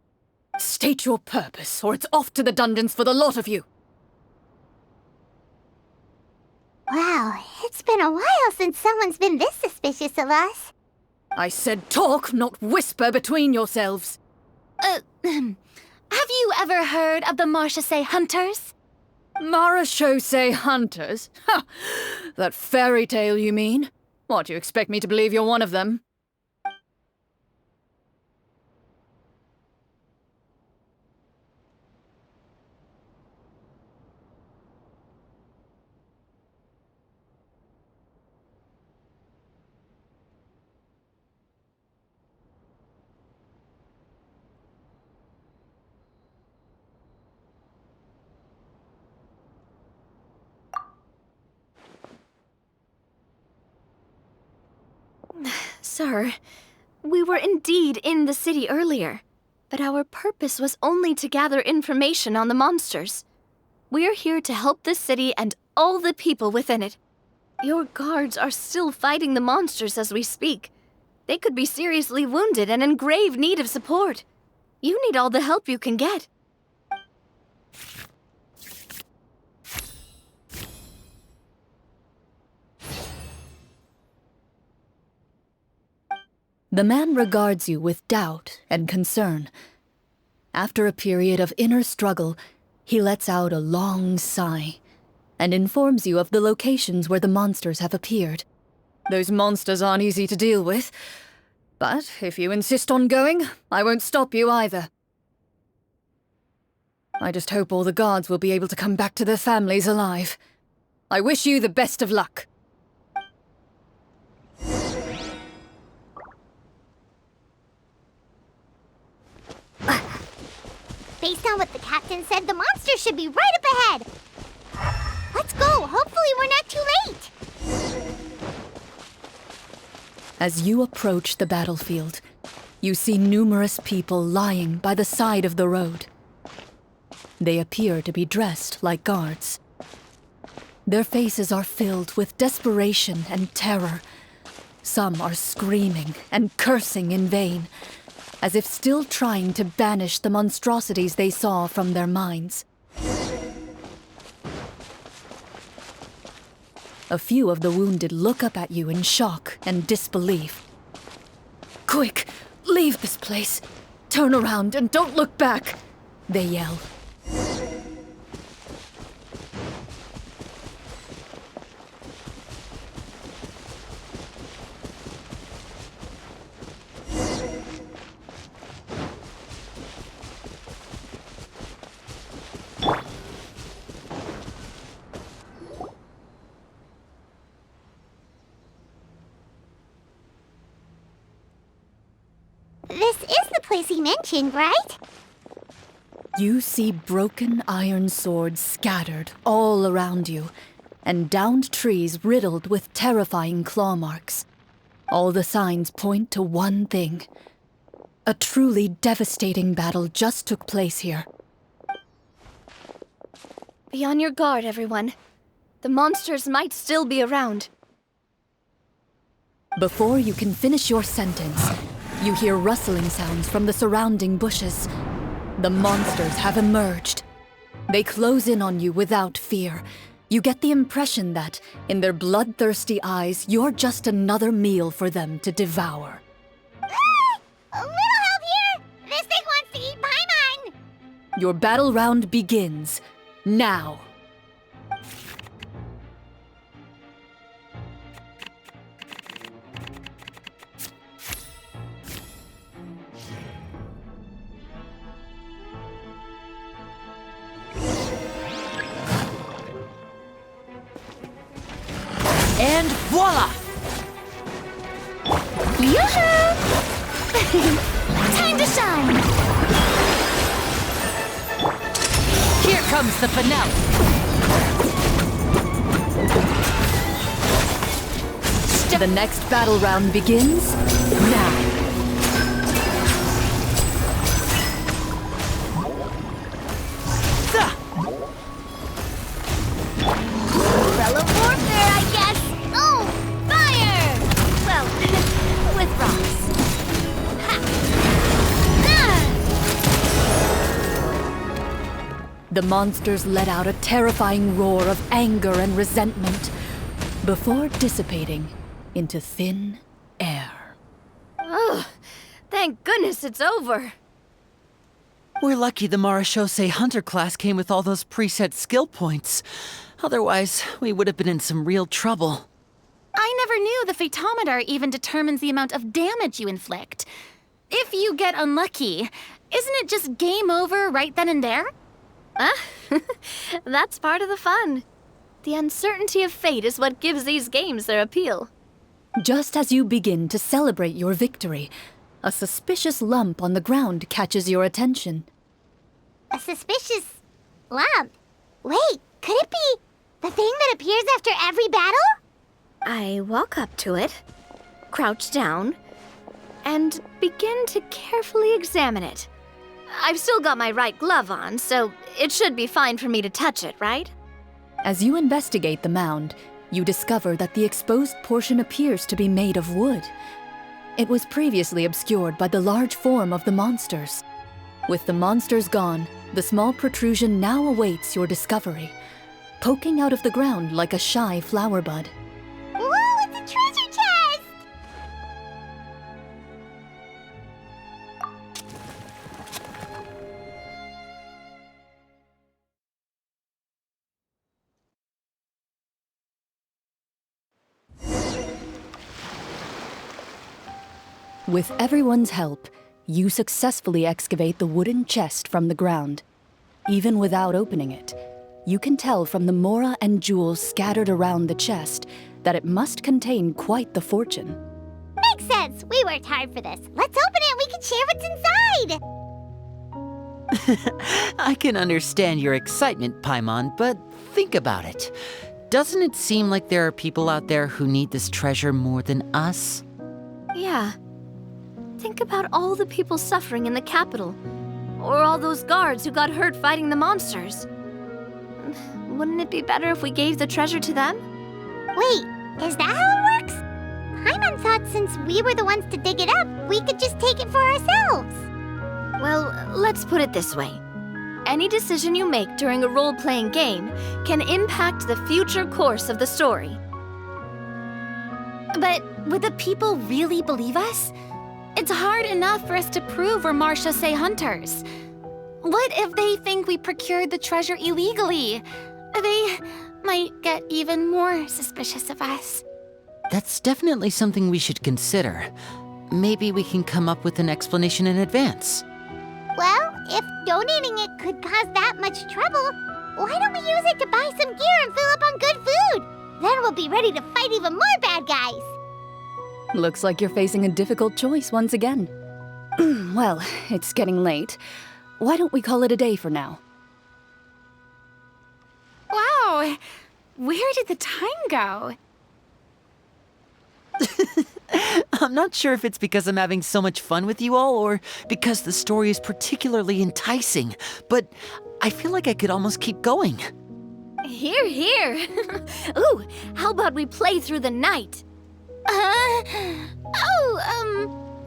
State your purpose, or it's off to the dungeons for the lot of you. Wow, it's been a while since someone's been this suspicious of us. I said talk, not whisper between yourselves. Have you ever heard of the Marechaussee Hunters? Marechaussee Hunters? Ha! That fairy tale, you mean? What, you expect me to believe you're one of them? Sir, we were indeed in the city earlier, but our purpose was only to gather information on the monsters. We're here to help the city and all the people within it. Your guards are still fighting the monsters as we speak. They could be seriously wounded and in grave need of support. You need all the help you can get. The man regards you with doubt and concern. After a period of inner struggle, he lets out a long sigh and informs you of the locations where the monsters have appeared. Those monsters aren't easy to deal with, but if you insist on going, I won't stop you either. I just hope all the guards will be able to come back to their families alive. I wish you the best of luck. Based on what the captain said, the monster should be right up ahead. Let's go. Hopefully we're not too late. As you approach the battlefield, you see numerous people lying by the side of the road. They appear to be dressed like guards. Their faces are filled with desperation and terror. Some are screaming and cursing in vain, as if still trying to banish the monstrosities they saw from their minds. A few of the wounded look up at you in shock and disbelief. "Quick, leave this place. Turn around and don't look back," they yell. This is the place he mentioned, right? You see broken iron swords scattered all around you, and downed trees riddled with terrifying claw marks. All the signs point to one thing. A truly devastating battle just took place here. Be on your guard, everyone. The monsters might still be around. Before you can finish your sentence, you hear rustling sounds from the surrounding bushes. The monsters have emerged. They close in on you without fear. You get the impression that, in their bloodthirsty eyes, you're just another meal for them to devour. A little help here! This thing wants to eat Paimon! Your battle round begins now. And voila! Yoo-hoo! Time to shine! Here comes the finale! The next battle round begins now. Umbrella warfare, I guess! Oh, fire! Well, with rocks. Ha! Ah! The monsters let out a terrifying roar of anger and resentment before dissipating into thin air. Ugh, thank goodness it's over. We're lucky the Marashose Hunter class came with all those preset skill points. Otherwise, we would have been in some real trouble. I never knew the photometer even determines the amount of damage you inflict. If you get unlucky, isn't it just game over right then and there? That's part of the fun. The uncertainty of fate is what gives these games their appeal. Just as you begin to celebrate your victory, a suspicious lump on the ground catches your attention. A suspicious lump. Wait, could it be the thing that appears after every battle? I walk up to it. crouch down, and begin to carefully examine it. I've still got my right glove on, so it should be fine for me to touch it, right? As you investigate the mound, you discover that the exposed portion appears to be made of wood. It was previously obscured by the large form of the monsters. With the monsters gone, the small protrusion now awaits your discovery, poking out of the ground like a shy flower bud. Whoa, it's a treasure chest! With everyone's help, you successfully excavate the wooden chest from the ground. Even without opening it, you can tell from the mora and jewels scattered around the chest that it must contain quite the fortune. Makes sense. We worked hard for this. Let's open it and we can share what's inside. I can understand your excitement, Paimon, but think about it. Doesn't it seem like there are people out there who need this treasure more than us? Yeah. Think about all the people suffering in the capital, or all those guards who got hurt fighting the monsters. Wouldn't it be better if we gave the treasure to them? Wait, is that how it works? Paimon thought since we were the ones to dig it up, we could just take it for ourselves. Well, let's put it this way. Any decision you make during a role-playing game can impact the future course of the story. But would the people really believe us? It's hard enough for us to prove we're Marchese hunters. What if they think we procured the treasure illegally? They might get even more suspicious of us. That's definitely something we should consider. Maybe we can come up with an explanation in advance. Well, if donating it could cause that much trouble, why don't we use it to buy some gear and fill up on good food? Then we'll be ready to fight even more bad guys. Looks like you're facing a difficult choice once again. Well, it's getting late. Why don't we call it a day for now? Wow, where did the time go? I'm not sure if it's because I'm having so much fun with you all or because the story is particularly enticing, but I feel like I could almost keep going. Here, here. Ooh, how about we play through the night?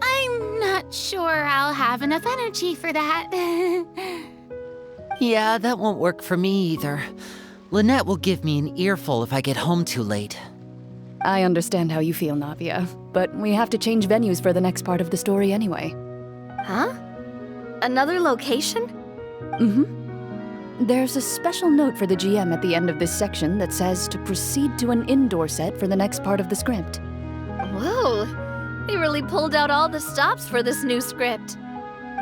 I'm not sure I'll have enough energy for that. Yeah, that won't work for me either. Lynette will give me an earful if I get home too late. I understand how you feel, Navia, but we have to change venues for the next part of the story anyway. Huh? Another location? There's a special note for the GM at the end of this section that says to proceed to an indoor set for the next part of the script. Whoa, they really pulled out all the stops for this new script.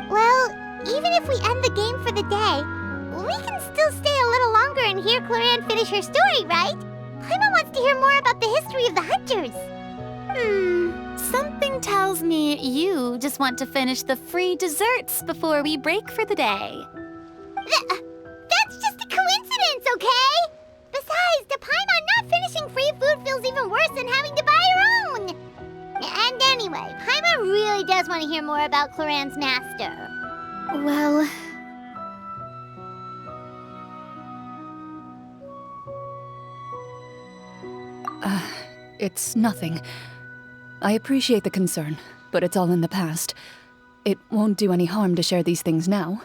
Well, even if we end the game for the day, we can still stay a little longer and hear Clorinde finish her story, right? Paimon wants to hear more about the history of the hunters. Something tells me you just want to finish the free desserts before we break for the day. That's just a coincidence, okay? Besides, to Paimon, not finishing free food feels even worse than having to buy her own. And anyway, Paimon really does want to hear more about Clorinde's master. Well... It's nothing. I appreciate the concern, but it's all in the past. It won't do any harm to share these things now.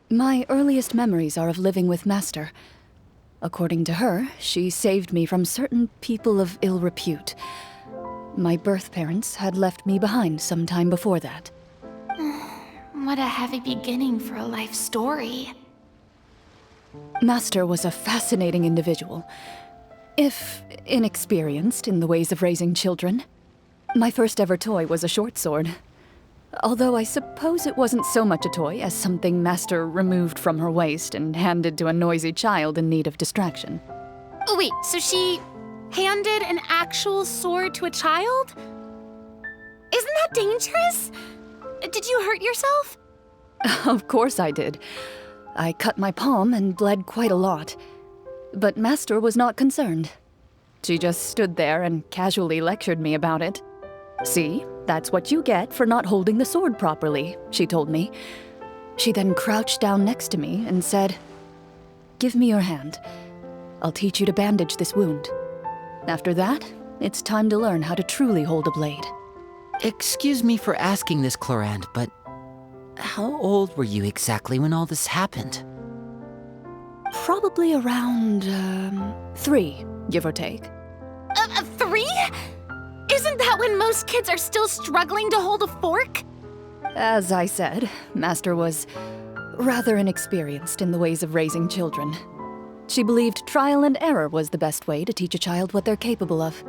My earliest memories are of living with Master. According to her, she saved me from certain people of ill repute. My birth parents had left me behind some time before that. What a heavy beginning for a life story. Master was a fascinating individual, if inexperienced in the ways of raising children. My first ever toy was a short sword. Although I suppose it wasn't so much a toy as something Master removed from her waist and handed to a noisy child in need of distraction. Oh wait, so she handed an actual sword to a child? Isn't that dangerous? Did you hurt yourself? Of course I did. I cut my palm and bled quite a lot. But Master was not concerned. She just stood there and casually lectured me about it. "See, that's what you get for not holding the sword properly," she told me. She then crouched down next to me and said, "Give me your hand. I'll teach you to bandage this wound. After that, it's time to learn how to truly hold a blade." Excuse me for asking this, Clorinde, but how old were you exactly when all this happened? Probably around, 3, give or take. 3? Isn't that when most kids are still struggling to hold a fork? As I said, Master was rather inexperienced in the ways of raising children. She believed trial and error was the best way to teach a child what they're capable of.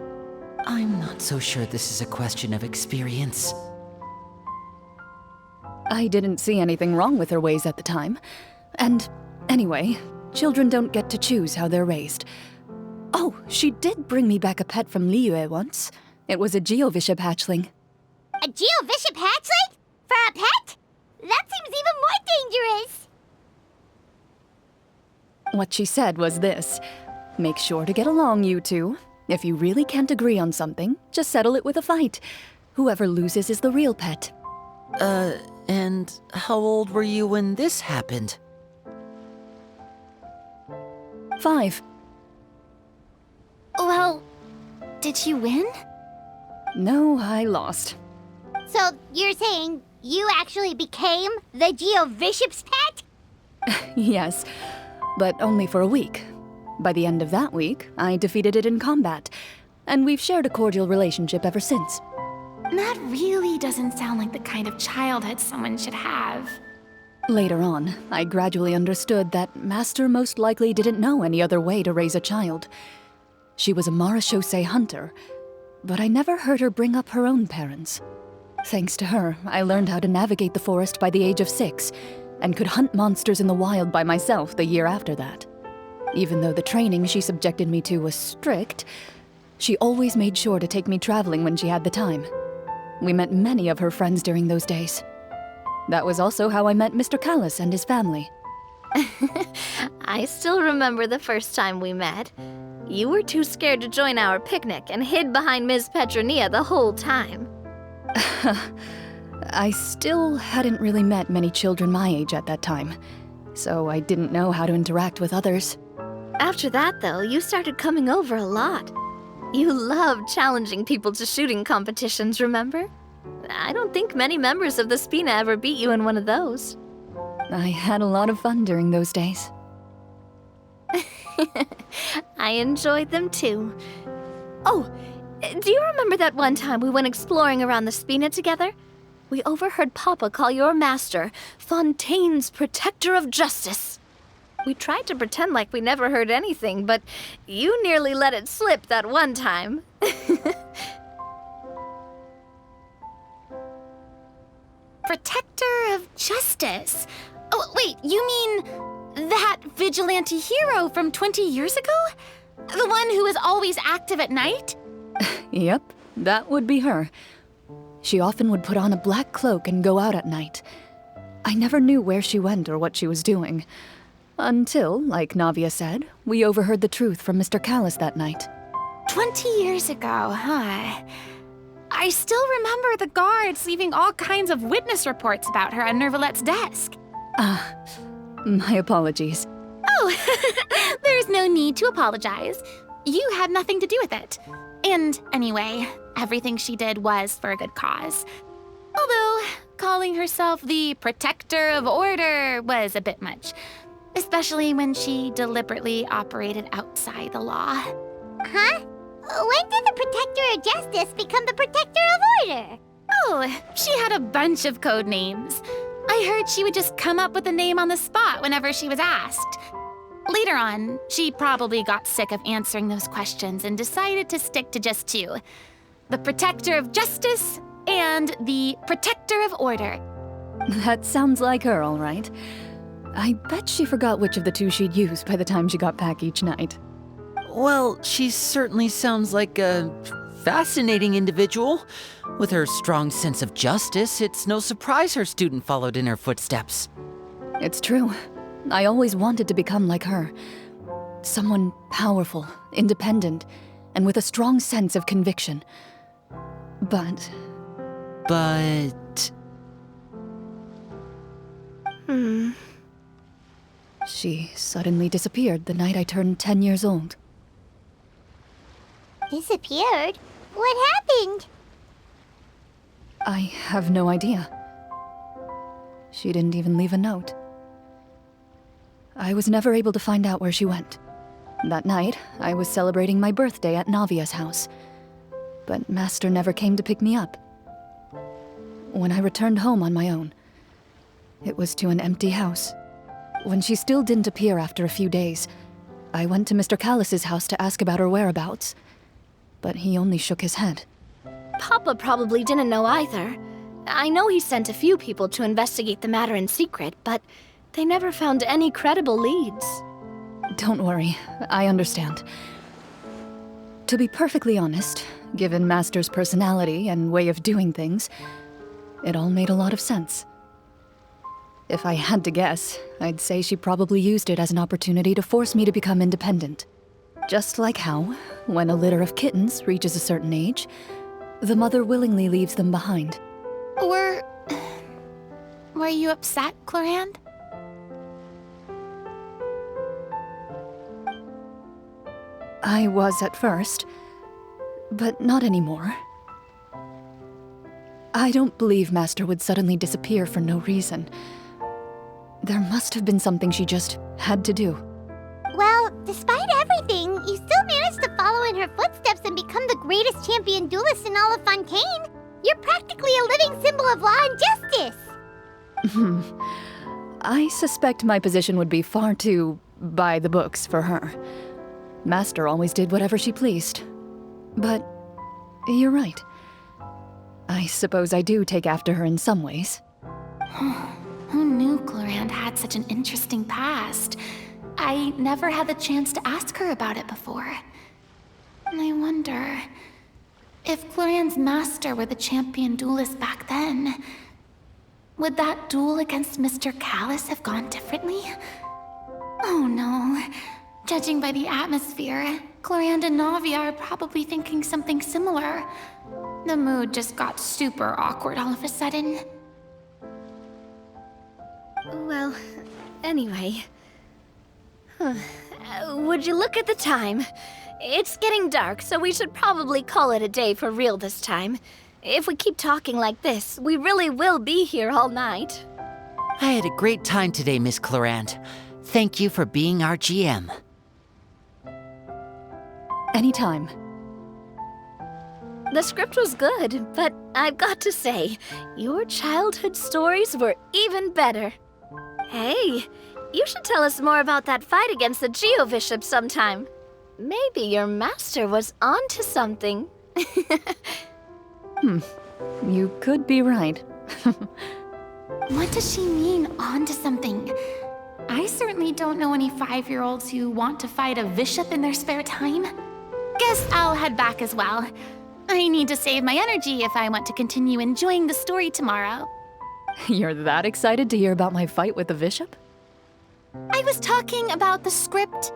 I'm not so sure this is a question of experience. I didn't see anything wrong with her ways at the time. And anyway, children don't get to choose how they're raised. Oh, she did bring me back a pet from Liyue once. It was a Geovishap hatchling. A Geovishap hatchling? For a pet? That seems even more dangerous. What she said was this: "Make sure to get along, you two. If you really can't agree on something, just settle it with a fight. Whoever loses is the real pet." And how old were you when this happened? 5. Well, did you win? No, I lost. So you're saying you actually became the Geovishap's pet? Yes, but only for a week. By the end of that week, I defeated it in combat, and we've shared a cordial relationship ever since. That really doesn't sound like the kind of childhood someone should have. Later on, I gradually understood that Master most likely didn't know any other way to raise a child. She was a marashose hunter, but I never heard her bring up her own parents. Thanks to her, I learned how to navigate the forest by the age of 6, and could hunt monsters in the wild by myself the year after that. Even though the training she subjected me to was strict, she always made sure to take me traveling when she had the time. We met many of her friends during those days. That was also how I met Mr. Callis and his family. I still remember the first time we met. You were too scared to join our picnic and hid behind Ms. Petronia the whole time. I still hadn't really met many children my age at that time, so I didn't know how to interact with others. After that, though, you started coming over a lot. You loved challenging people to shooting competitions, remember? I don't think many members of the Spina ever beat you in one of those. I had a lot of fun during those days. I enjoyed them too. Oh, do you remember that one time we went exploring around the Spina together? We overheard Papa call your master Fontaine's Protector of Justice. We tried to pretend like we never heard anything, but you nearly let it slip that one time. Protector of Justice? Oh, wait, you mean that vigilante hero from 20 years ago? The one who is always active at night? Yep, that would be her. She often would put on a black cloak and go out at night. I never knew where she went or what she was doing. Until, like Navia said, we overheard the truth from Mr. Callis that night. 20 years ago, huh? I still remember the guards leaving all kinds of witness reports about her on Nervalette's desk. My apologies. Oh, there's no need to apologize. You had nothing to do with it. And anyway, everything she did was for a good cause. Although, calling herself the Protector of Order was a bit much. Especially when she deliberately operated outside the law. Huh? When did the Protector of Justice become the Protector of Order? Oh, she had a bunch of code names. I heard she would just come up with a name on the spot whenever she was asked. Later on, she probably got sick of answering those questions and decided to stick to just 2. The Protector of Justice and the Protector of Order. That sounds like her, all right. I bet she forgot which of the 2 she'd use by the time she got back each night. Well, she certainly sounds like a Fascinating individual. With her strong sense of justice, it's no surprise her student followed in her footsteps. It's true. I always wanted to become like her. Someone powerful, independent, and with a strong sense of conviction. But... She suddenly disappeared the night I turned 10 years old. Disappeared? What happened? I have no idea. She didn't even leave a note. I was never able to find out where she went. That night, I was celebrating my birthday at Navia's house, but Master never came to pick me up. When I returned home on my own, it was to an empty house. When she still didn't appear after a few days, I went to Mr. Callus's house to ask about her whereabouts, but he only shook his head. Papa probably didn't know either. I know he sent a few people to investigate the matter in secret, but they never found any credible leads. Don't worry, I understand. To be perfectly honest, given Master's personality and way of doing things, it all made a lot of sense. If I had to guess, I'd say she probably used it as an opportunity to force me to become independent. Just like how, when a litter of kittens reaches a certain age, the mother willingly leaves them behind. Were you upset, Clorinde? I was at first, but not anymore. I don't believe Master would suddenly disappear for no reason. There must have been something she just had to do. Well, despite everything, you still managed to follow in her footsteps and become the greatest champion duelist in all of Fontaine. You're practically a living symbol of law and justice. I suspect my position would be far too by the books for her. Master always did whatever she pleased. But you're right. I suppose I do take after her in some ways. Who knew Clorinde had such an interesting past? I never had the chance to ask her about it before. I wonder... if Clorinde's master were the champion duelist back then, would that duel against Mr. Callus have gone differently? Oh no. Judging by the atmosphere, Clorinde and Navia are probably thinking something similar. The mood just got super awkward all of a sudden. Well, anyway... would you look at the time? It's getting dark, so we should probably call it a day for real this time. If we keep talking like this, we really will be here all night. I had a great time today, Miss Clorinde. Thank you for being our GM. Anytime. The script was good, but I've got to say, your childhood stories were even better. Hey, you should tell us more about that fight against the Geo-Bishop sometime. Maybe your master was onto something. You could be right. What does she mean, onto something? I certainly don't know any 5-year-olds who want to fight a bishop in their spare time. Guess I'll head back as well. I need to save my energy if I want to continue enjoying the story tomorrow. You're that excited to hear about my fight with the bishop? I was talking about the script.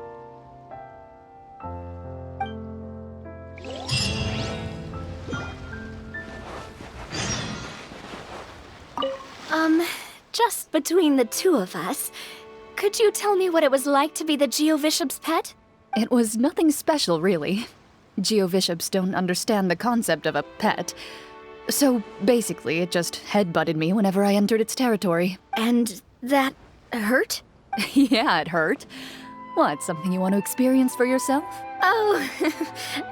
Just between the two of us, could you tell me what it was like to be the Geo-Bishop's pet? It was nothing special, really. Geo-Bishops don't understand the concept of a pet. So basically, it just headbutted me whenever I entered its territory. And that hurt? Yeah, it hurt. What, something you want to experience for yourself? Oh,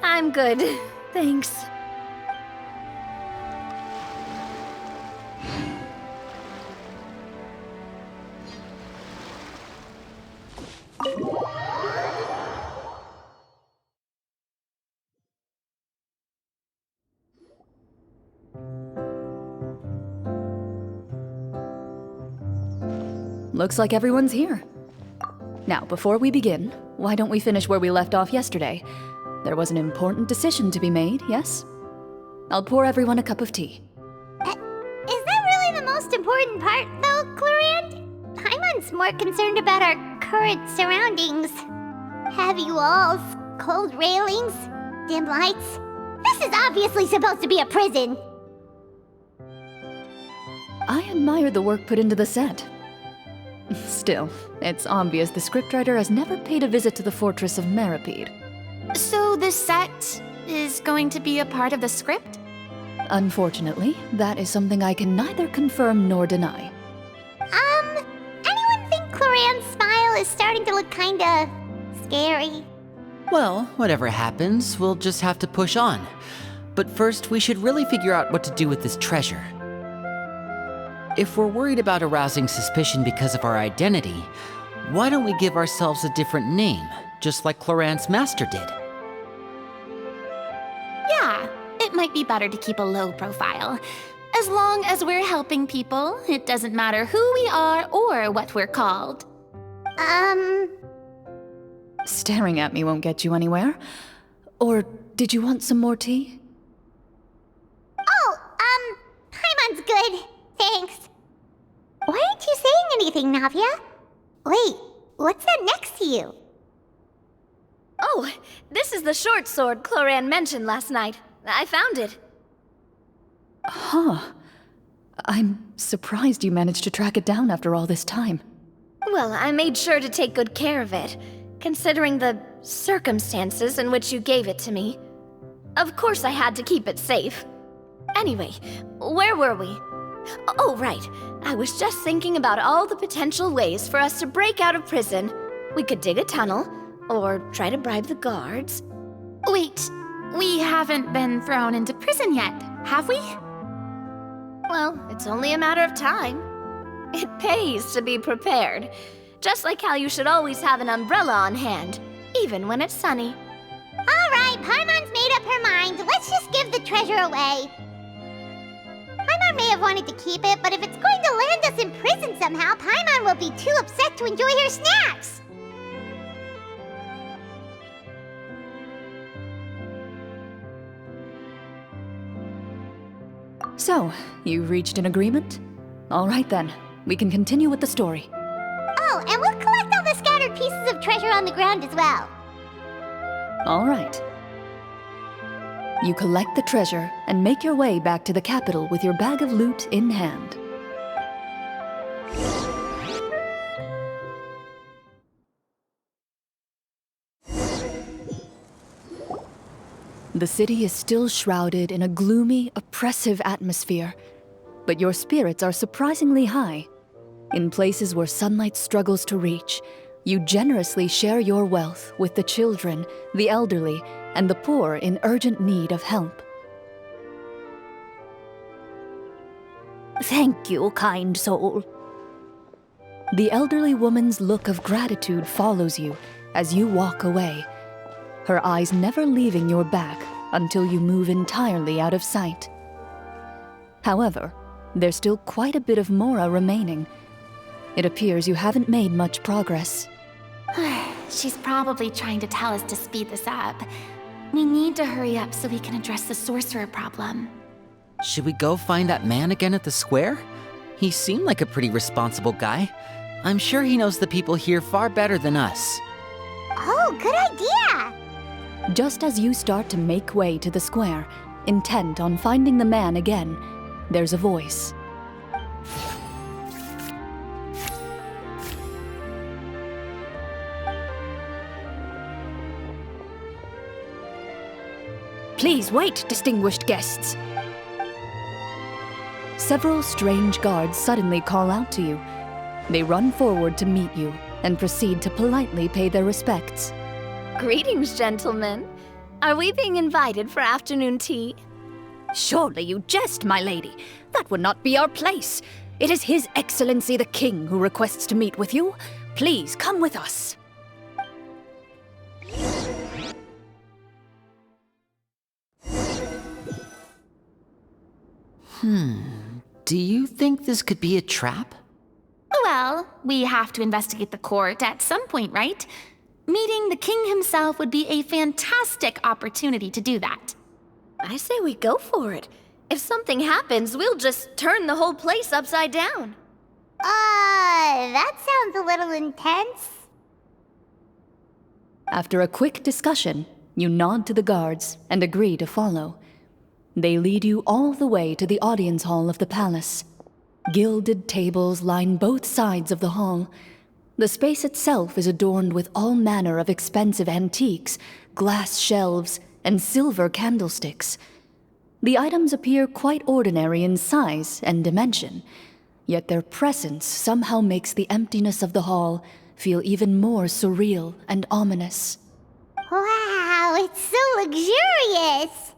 I'm good. Thanks. Looks like everyone's here. Now, before we begin, why don't we finish where we left off yesterday? There was an important decision to be made, yes? I'll pour everyone a cup of tea. Is that really the most important part, though, Clorinde? Paimon's more concerned about our current surroundings. Heavy walls, cold railings, dim lights. This is obviously supposed to be a prison. I admire the work put into the set. Still, it's obvious the scriptwriter has never paid a visit to the fortress of Meripede. So the set is going to be a part of the script? Unfortunately, that is something I can neither confirm nor deny. Anyone think Clorinde's smile is starting to look kinda scary? Well, whatever happens, we'll just have to push on. But first, we should really figure out what to do with this treasure. If we're worried about arousing suspicion because of our identity, why don't we give ourselves a different name, just like Clorinde's master did? Yeah, it might be better to keep a low profile. As long as we're helping people, it doesn't matter who we are or what we're called. Staring at me won't get you anywhere. Or did you want some more tea? Oh, Paimon's good. Thanks. Why aren't you saying anything, Navia? Wait, what's that next to you? Oh, this is the short sword Clorinde mentioned last night. I found it. Huh. I'm surprised you managed to track it down after all this time. Well, I made sure to take good care of it, considering the circumstances in which you gave it to me. Of course I had to keep it safe. Anyway, where were we? Oh, right. I was just thinking about all the potential ways for us to break out of prison. We could dig a tunnel, or try to bribe the guards. Wait, we haven't been thrown into prison yet, have we? Well, it's only a matter of time. It pays to be prepared. Just like how you should always have an umbrella on hand, even when it's sunny. All right, Paimon's made up her mind. Let's just give the treasure away. Paimon may have wanted to keep it, but if it's going to land us in prison somehow, Paimon will be too upset to enjoy her snacks. So, you've reached an agreement? All right then, we can continue with the story. Oh, and we'll collect all the scattered pieces of treasure on the ground as well. All right. You collect the treasure and make your way back to the capital with your bag of loot in hand. The city is still shrouded in a gloomy, oppressive atmosphere, but your spirits are surprisingly high. In places where sunlight struggles to reach, you generously share your wealth with the children, the elderly, and the poor in urgent need of help. Thank you, kind soul. The elderly woman's look of gratitude follows you as you walk away, her eyes never leaving your back until you move entirely out of sight. However, there's still quite a bit of Mora remaining. It appears you haven't made much progress. She's probably trying to tell us to speed this up. We need to hurry up so we can address the sorcerer problem. Should we go find that man again at the square? He seemed like a pretty responsible guy. I'm sure he knows the people here far better than us. Oh, good idea! Just as you start to make way to the square, intent on finding the man again, there's a voice. Please wait, distinguished guests. Several strange guards suddenly call out to you. They run forward to meet you and proceed to politely pay their respects. Greetings, gentlemen. Are we being invited for afternoon tea? Surely you jest, my lady. That would not be our place. It is His Excellency the King who requests to meet with you. Please come with us. Do you think this could be a trap? Well, we have to investigate the court at some point, right? Meeting the king himself would be a fantastic opportunity to do that. I say we go for it. If something happens, we'll just turn the whole place upside down. That sounds a little intense. After a quick discussion, you nod to the guards and agree to follow. They lead you all the way to the audience hall of the palace. Gilded tables line both sides of the hall. The space itself is adorned with all manner of expensive antiques, glass shelves, and silver candlesticks. The items appear quite ordinary in size and dimension, yet their presence somehow makes the emptiness of the hall feel even more surreal and ominous. Wow, it's so luxurious!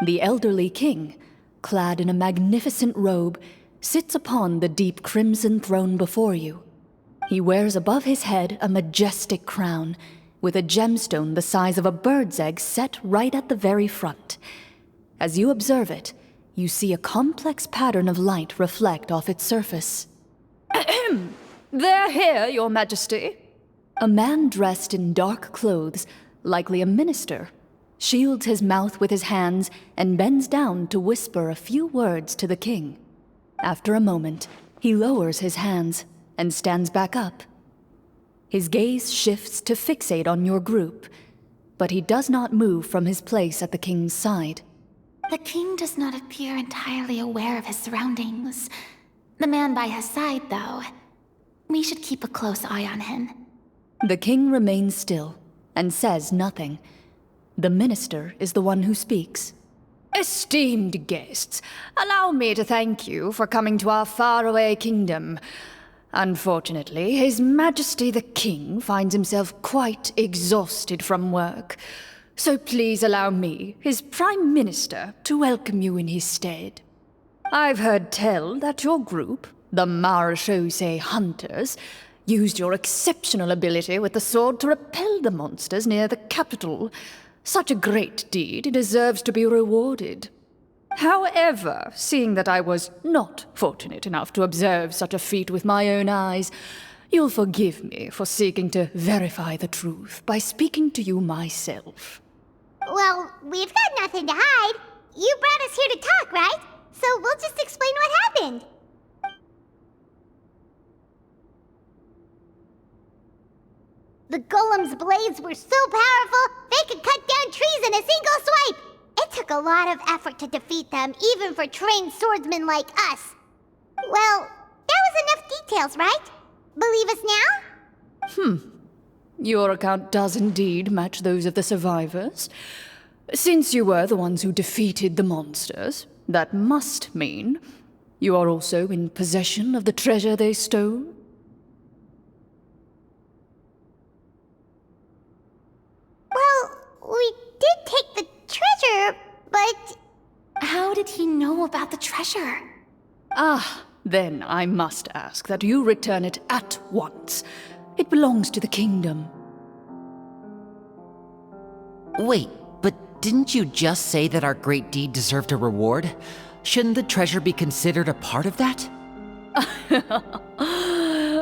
The elderly king, clad in a magnificent robe, sits upon the deep crimson throne before you. He wears above his head a majestic crown, with a gemstone the size of a bird's egg set right at the very front. As you observe it, you see a complex pattern of light reflect off its surface. They're here, Your Majesty. A man dressed in dark clothes, likely a minister, shields his mouth with his hands and bends down to whisper a few words to the king. After a moment, he lowers his hands and stands back up. His gaze shifts to fixate on your group, but he does not move from his place at the king's side. The king does not appear entirely aware of his surroundings. The man by his side, though. We should keep a close eye on him. The king remains still and says nothing. The minister is the one who speaks. Esteemed guests, allow me to thank you for coming to our faraway kingdom. Unfortunately, His Majesty the King finds himself quite exhausted from work. So please allow me, his Prime Minister, to welcome you in his stead. I've heard tell that your group, the Marechaussee Hunters, used your exceptional ability with the sword to repel the monsters near the capital. Such a great deed deserves to be rewarded. However, seeing that I was not fortunate enough to observe such a feat with my own eyes, you'll forgive me for seeking to verify the truth by speaking to you myself. Well, we've got nothing to hide. You brought us here to talk, right? So we'll just explain what happened. The golem's blades were so powerful, they could cut down trees in a single swipe. It took a lot of effort to defeat them, even for trained swordsmen like us. Well, that was enough details, right? Believe us now? Your account does indeed match those of the survivors. Since you were the ones who defeated the monsters, that must mean you are also in possession of the treasure they stole? Well, we did take the treasure, but... How did he know about the treasure? Then I must ask that you return it at once. It belongs to the kingdom. Wait, but didn't you just say that our great deed deserved a reward? Shouldn't the treasure be considered a part of that?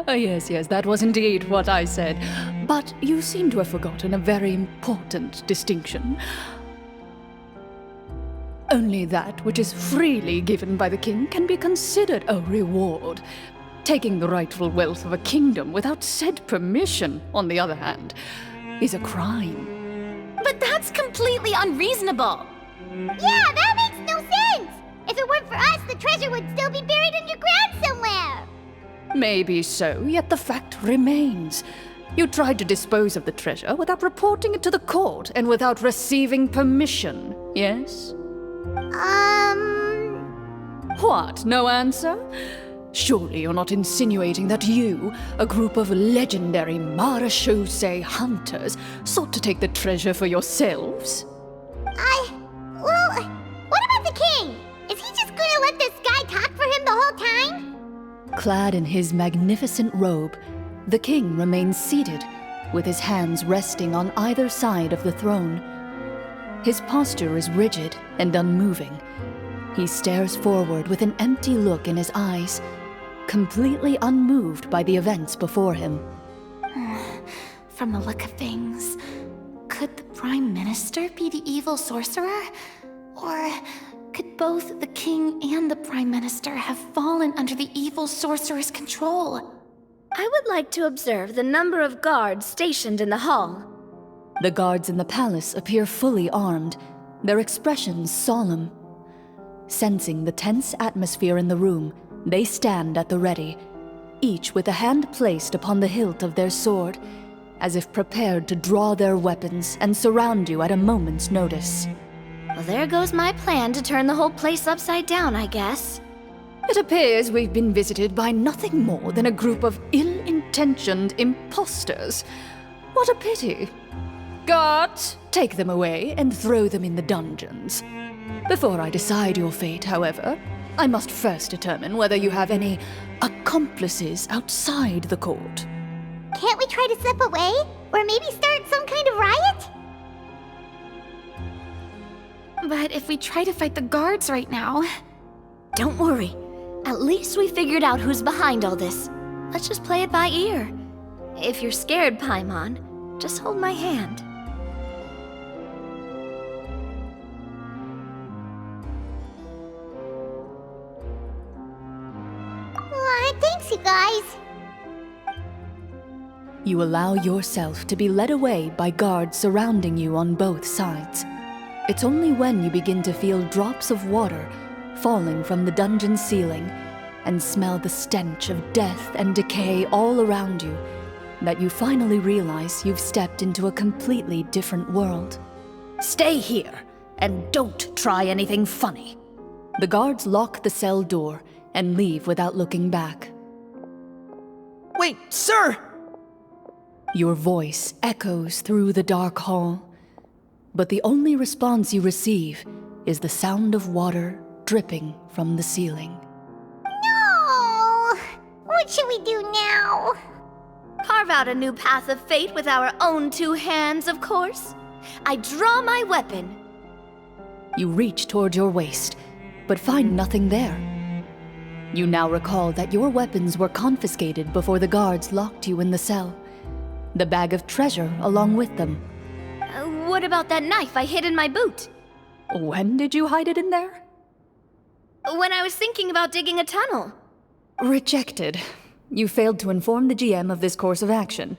Yes, that was indeed what I said. But you seem to have forgotten a very important distinction. Only that which is freely given by the king can be considered a reward. Taking the rightful wealth of a kingdom without said permission, on the other hand, is a crime. But that's completely unreasonable. Yeah, that makes no sense! If it weren't for us, the treasure would still be buried underground somewhere! Maybe so, yet the fact remains. You tried to dispose of the treasure without reporting it to the court and without receiving permission, yes? What, no answer? Surely you're not insinuating that you, a group of legendary Marechaussee hunters, sought to take the treasure for yourselves? Well, what about the king? Is he just gonna let this guy talk for him the whole time? Clad in his magnificent robe, the king remains seated, with his hands resting on either side of the throne. His posture is rigid and unmoving. He stares forward with an empty look in his eyes, completely unmoved by the events before him. from the look of things. Could the Prime Minister be the evil sorcerer? Or could both the King and the Prime Minister have fallen under the evil sorcerer's control? I would like to observe the number of guards stationed in the hall. The guards in the palace appear fully armed, their expressions solemn. Sensing the tense atmosphere in the room, they stand at the ready, each with a hand placed upon the hilt of their sword, as if prepared to draw their weapons and surround you at a moment's notice. Well, there goes my plan to turn the whole place upside down, I guess. It appears we've been visited by nothing more than a group of ill-intentioned imposters. What a pity. Guards, take them away and throw them in the dungeons. Before I decide your fate, however, I must first determine whether you have any accomplices outside the court. Can't we try to slip away? Or maybe start some kind of riot? But if we try to fight the guards right now... Don't worry. At least we figured out who's behind all this. Let's just play it by ear. If you're scared, Paimon, just hold my hand. Thanks, you guys. You allow yourself to be led away by guards surrounding you on both sides. It's only when you begin to feel drops of water falling from the dungeon ceiling and smell the stench of death and decay all around you that you finally realize you've stepped into a completely different world. Stay here, and don't try anything funny. The guards lock the cell door and leave without looking back. Wait, sir! Your voice echoes through the dark hall, but the only response you receive is the sound of water dripping from the ceiling. No! What should we do now? Carve out a new path of fate with our own two hands, of course. I draw my weapon. You reach toward your waist, but find nothing there. You now recall that your weapons were confiscated before the guards locked you in the cell. The bag of treasure along with them. What about that knife I hid in my boot? When did you hide it in there? When I was thinking about digging a tunnel. Rejected. You failed to inform the GM of this course of action.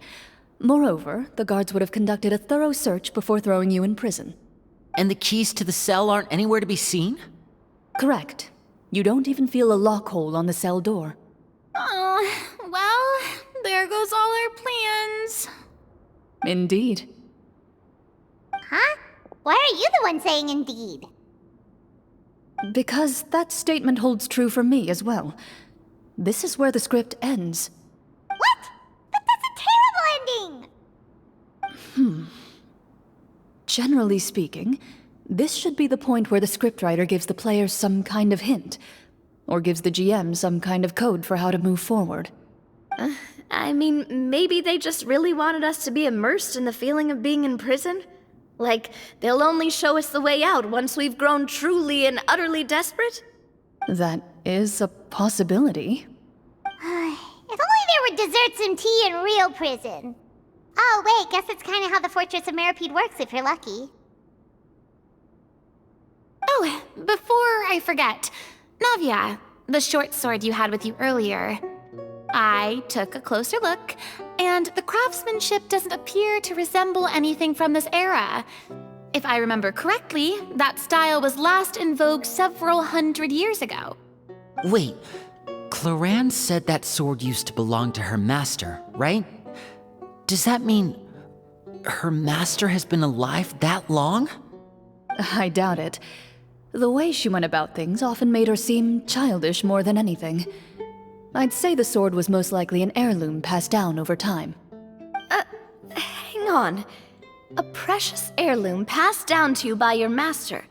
Moreover, the guards would have conducted a thorough search before throwing you in prison. And the keys to the cell aren't anywhere to be seen? Correct. You don't even feel a lock hole on the cell door. Oh, well, there goes all our plans. Indeed. Huh? Why are you the one saying indeed? Because that statement holds true for me as well. This is where the script ends. What? But that's a terrible ending! Generally speaking, this should be the point where the scriptwriter gives the players some kind of hint, or gives the GM some kind of code for how to move forward. I mean, maybe they just really wanted us to be immersed in the feeling of being in prison? Like, they'll only show us the way out once we've grown truly and utterly desperate? That is a possibility. If only there were desserts and tea in real prison. Oh, wait, guess that's kind of how the Fortress of Meripede works if you're lucky. Oh, before I forget, Navia, the short sword you had with you earlier. I took a closer look, and the craftsmanship doesn't appear to resemble anything from this era. If I remember correctly, that style was last in vogue several hundred years ago. Wait, Clorinde said that sword used to belong to her master, right? Does that mean her master has been alive that long? I doubt it. The way she went about things often made her seem childish more than anything. I'd say the sword was most likely an heirloom passed down over time. Hang on. A precious heirloom passed down to you by your master.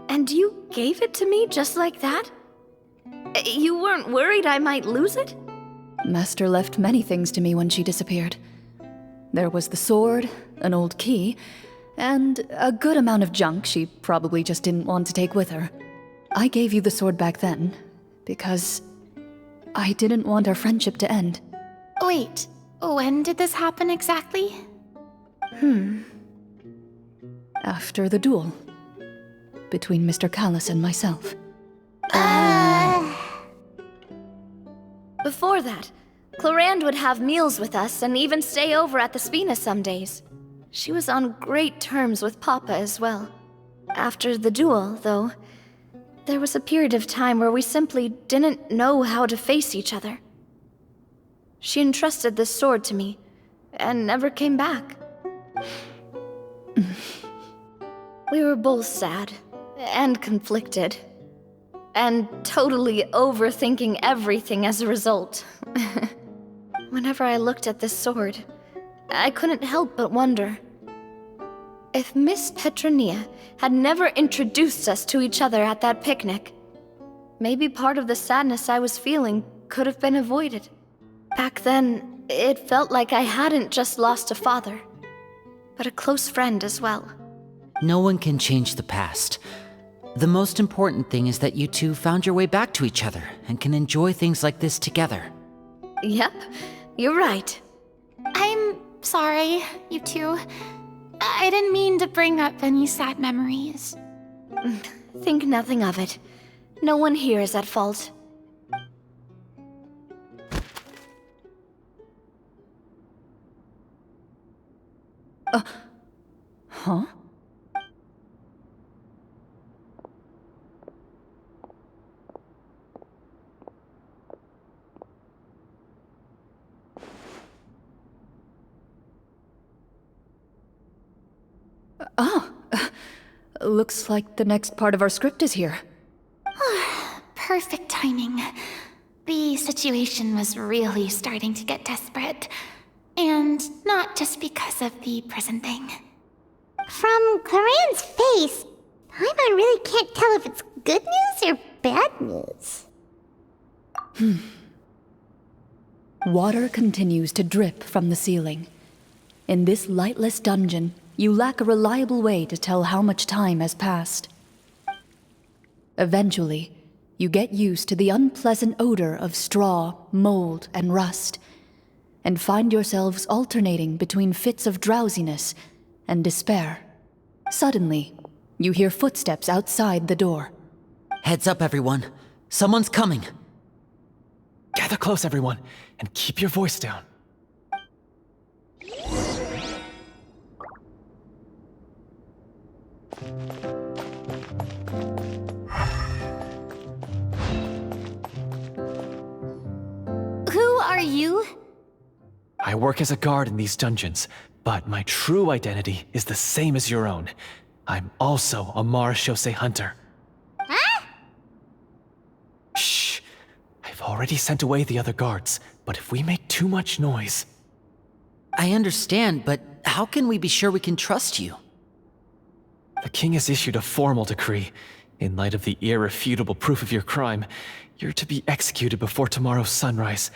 And you gave it to me just like that? You weren't worried I might lose it? Master left many things to me when she disappeared. There was the sword, an old key, and a good amount of junk she probably just didn't want to take with her. I gave you the sword back then, because I didn't want our friendship to end. Wait, When did this happen exactly? After the duel between Mr. Callis and myself. Before that, Clorinde would have meals with us and even stay over at the Spina some days. She was on great terms with Papa as well. After the duel, though, there was a period of time where we simply didn't know how to face each other. She entrusted this sword to me, and never came back. We were both sad, and conflicted, and totally overthinking everything as a result. Whenever I looked at this sword, I couldn't help but wonder if Miss Petronia had never introduced us to each other at that picnic. Maybe part of the sadness I was feeling could have been avoided. Back then, it felt like I hadn't just lost a father, but a close friend as well. No one can change the past. The most important thing is that you two found your way back to each other and can enjoy things like this together. Yep, you're right. I'm sorry, you two. I didn't mean to bring up any sad memories. Think nothing of it. No one here is at fault. Huh? Looks like the next part of our script is here. Perfect timing. The situation was really starting to get desperate. And not just because of the prison thing. From Clorinde's face, Paimon really can't tell if it's good news or bad news. Water continues to drip from the ceiling. In this lightless dungeon, you lack a reliable way to tell how much time has passed. Eventually, you get used to the unpleasant odor of straw, mold, and rust, and find yourselves alternating between fits of drowsiness and despair. Suddenly, you hear footsteps outside the door. Heads up, everyone. Someone's coming. Gather close, everyone, and keep your voice down. Who are you? I work as a guard in these dungeons, but my true identity is the same as your own. I'm also a marashose hunter. Huh? Shh! I've already sent away the other guards, but if we make too much noise... I understand, but how can we be sure we can trust you? The king has issued a formal decree. In light of the irrefutable proof of your crime, you're to be executed before tomorrow's sunrise.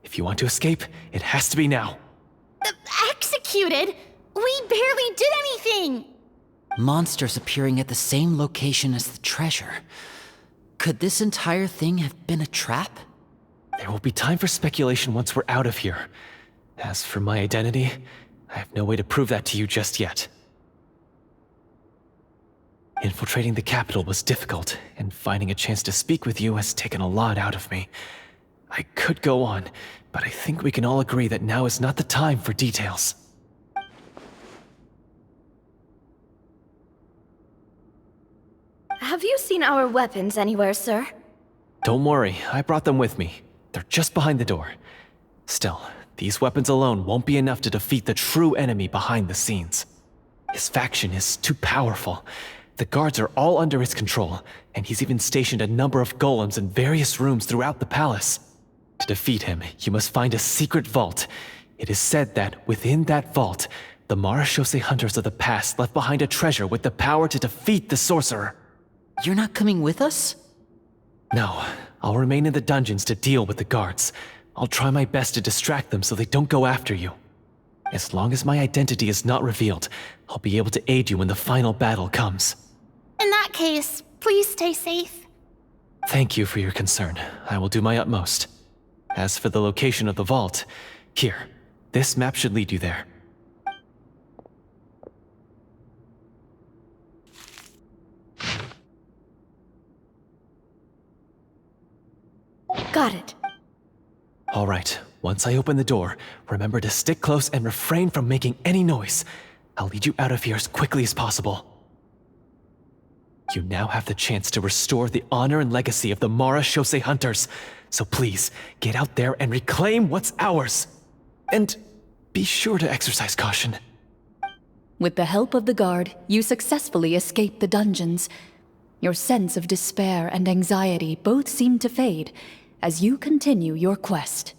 If you want to escape, it has to be now. Executed? We barely did anything! Monsters appearing at the same location as the treasure. Could this entire thing have been a trap? There will be time for speculation once we're out of here. As for my identity, I have no way to prove that to you just yet. Infiltrating the capital was difficult, and finding a chance to speak with you has taken a lot out of me. I could go on, but I think we can all agree that now is not the time for details. Have you seen our weapons anywhere, sir? Don't worry, I brought them with me. They're just behind the door. Still, these weapons alone won't be enough to defeat the true enemy behind the scenes. His faction is too powerful. The guards are all under his control, and he's even stationed a number of golems in various rooms throughout the palace. To defeat him, you must find a secret vault. It is said that within that vault, the marashose hunters of the past left behind a treasure with the power to defeat the sorcerer. You're not coming with us? No, I'll remain in the dungeons to deal with the guards. I'll try my best to distract them so they don't go after you. As long as my identity is not revealed, I'll be able to aid you when the final battle comes. In that case, please stay safe. Thank you for your concern. I will do my utmost. As for the location of the vault, here, This map should lead you there. Got it. All right, once I open the door, remember to stick close and refrain from making any noise. I'll lead you out of here as quickly as possible. You now have the chance to restore the honor and legacy of the Mara Shosei Hunters. So please, get out there and reclaim what's ours. And be sure to exercise caution. With the help of the guard, you successfully escape the dungeons. Your sense of despair and anxiety both seem to fade as you continue your quest.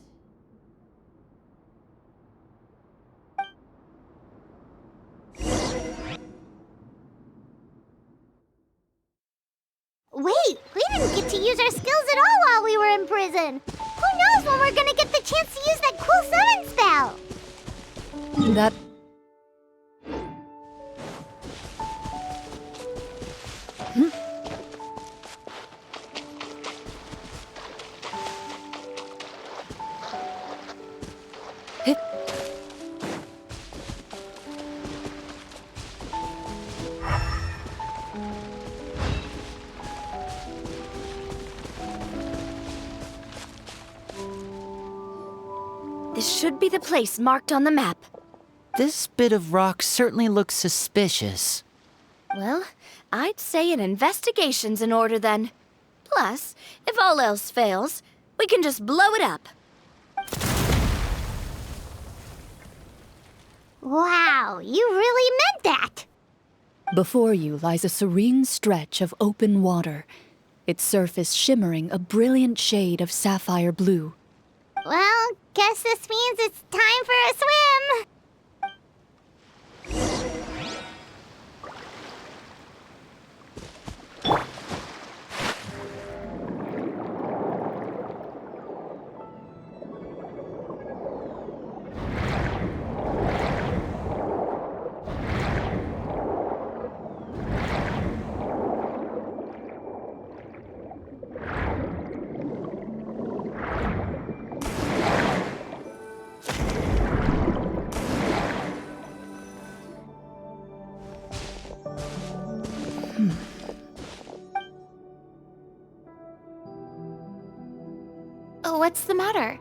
Wait, we didn't get to use our skills at all while we were in prison. Who knows when we're gonna get the chance to use that cool summon spell? That... This should be the place marked on the map. This bit of rock certainly looks suspicious. Well, I'd say an investigation's in order then. Plus, if all else fails, we can just blow it up. Wow, you really meant that! Before you lies a serene stretch of open water, its surface shimmering a brilliant shade of sapphire blue. Well, guess this means it's time for a swim! Oh, what's the matter?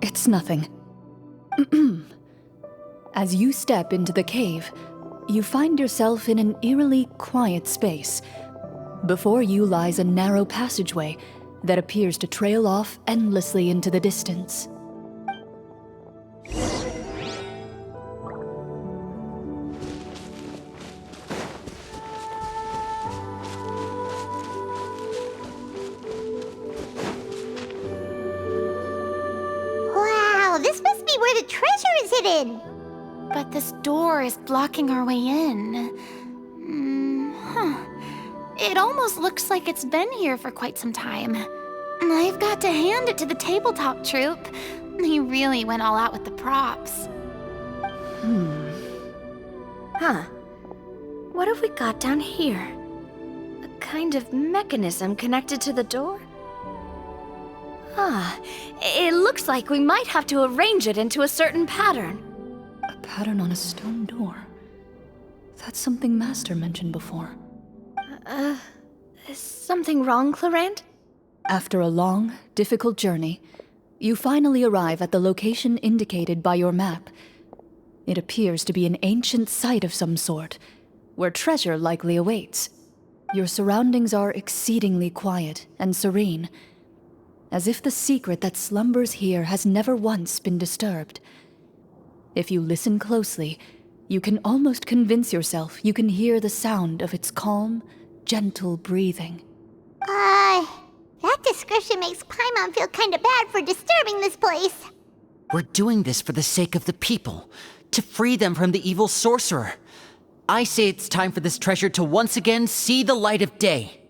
It's nothing. As you step into the cave, you find yourself in an eerily quiet space. Before you lies a narrow passageway that appears to trail off endlessly into the distance. Wow, this must be where the treasure is hidden! But this door is blocking our way in. It almost looks like it's been here for quite some time. I've got to hand it to the tabletop troupe. They really went all out with the props. Huh. What have we got down here? A kind of mechanism connected to the door? It looks like we might have to arrange it into a certain pattern. A pattern on a stone door. That's something Master mentioned before. Is something wrong, Clorinde? After a long, difficult journey, you finally arrive at the location indicated by your map. It appears to be an ancient site of some sort, where treasure likely awaits. Your surroundings are exceedingly quiet and serene, as if the secret that slumbers here has never once been disturbed. If you listen closely, you can almost convince yourself you can hear the sound of its calm, gentle breathing. That description makes Paimon feel kinda bad for disturbing this place. We're doing this for the sake of the people, to free them from the evil sorcerer. I say it's time for this treasure to once again see the light of day.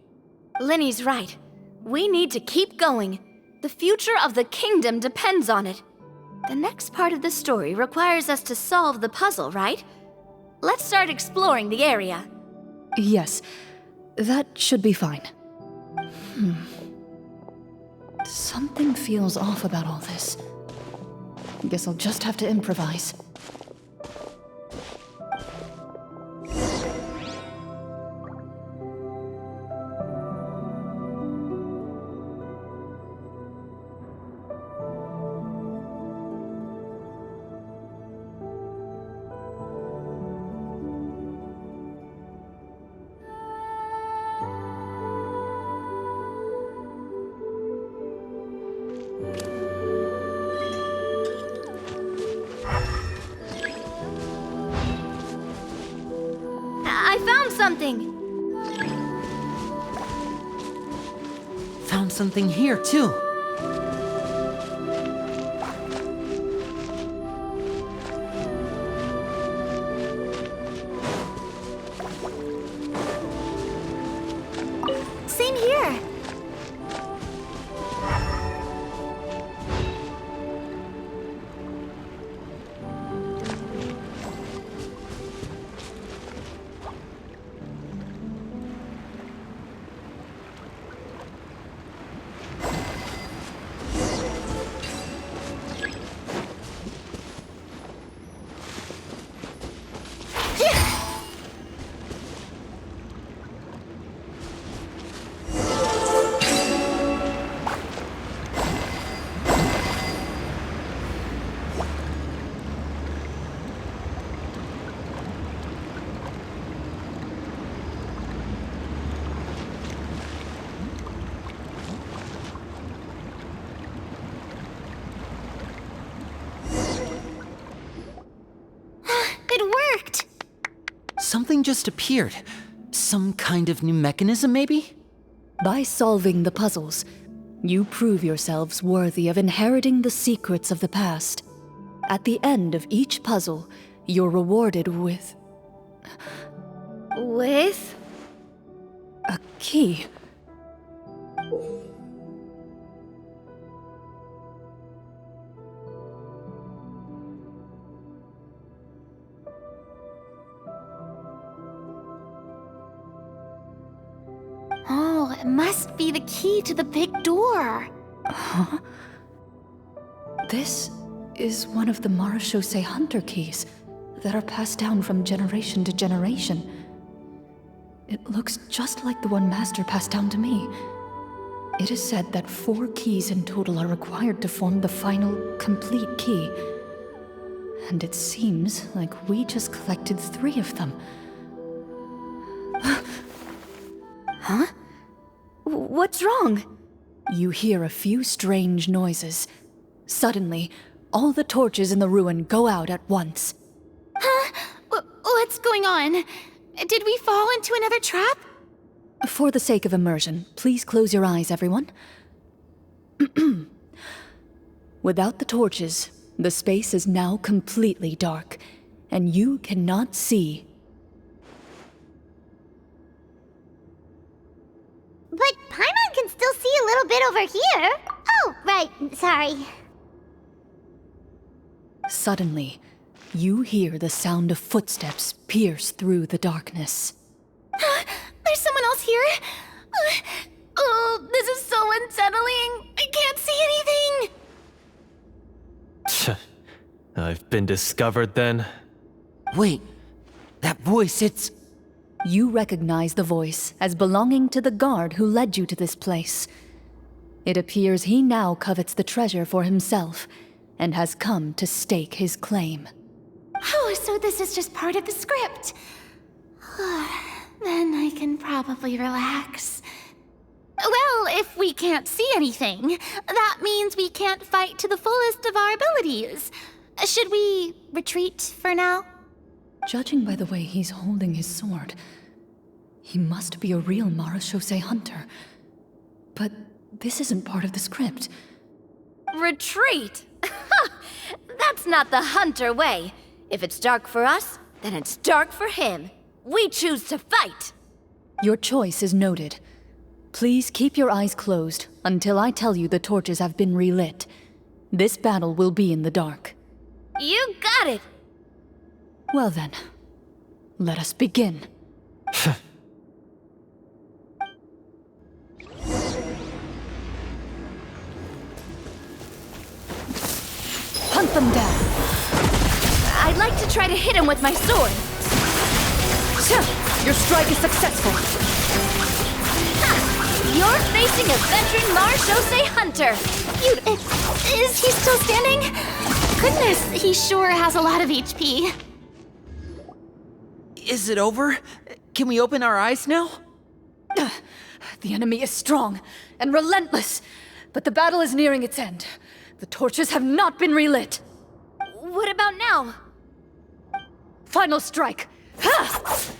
Lyney's right. We need to keep going. The future of the kingdom depends on it. The next part of the story requires us to solve the puzzle, right? Let's start exploring the area. Yes, that should be fine. Something feels off about all this. Guess I'll just have to improvise. I found something! Found something here, too. Same here. It worked! Something just appeared. Some kind of new mechanism, maybe? By solving the puzzles, you prove yourselves worthy of inheriting the secrets of the past. At the end of each puzzle, you're rewarded with With? a key. Oh, it must be the key to the big door. Huh? This is one of the Marachose hunter keys that are passed down from generation to generation. It looks just like the one Master passed down to me. It is said that 4 keys in total are required to form the final, complete key. And it seems like we just collected 3 of them. Huh? What's wrong? You hear a few strange noises. Suddenly, all the torches in the ruin go out at once. Huh? What's going on? Did we fall into another trap? For the sake of immersion, please close your eyes, everyone. Without the torches, the space is now completely dark, and you cannot see. But Paimon can still see a little bit over here. Oh, right, sorry. Suddenly, you hear the sound of footsteps pierce through the darkness. There's someone else here? Oh, this is so unsettling. I can't see anything. I've been discovered then. Wait, that voice, it's... You recognize the voice as belonging to the guard who led you to this place. It appears he now covets the treasure for himself and has come to stake his claim. Oh, so this is just part of the script. Then I can probably relax. Well, if we can't see anything, that means we can't fight to the fullest of our abilities. Should we retreat for now? Judging by the way he's holding his sword, he must be a real Marachose hunter. But this isn't part of the script. Retreat? That's not the hunter way. If it's dark for us, then it's dark for him. We choose to fight. Your choice is noted. Please keep your eyes closed until I tell you the torches have been relit. This battle will be in the dark. You got it. Well then, let us begin. Hunt them down. I'd like to try to hit him with my sword. Your strike is successful. You're facing a veteran Marshose hunter. Is he still standing? Goodness, he sure has a lot of HP. Is it over? Can we open our eyes now? The enemy is strong and relentless, but the battle is nearing its end. The torches have not been relit. What about now? Final strike. Ha!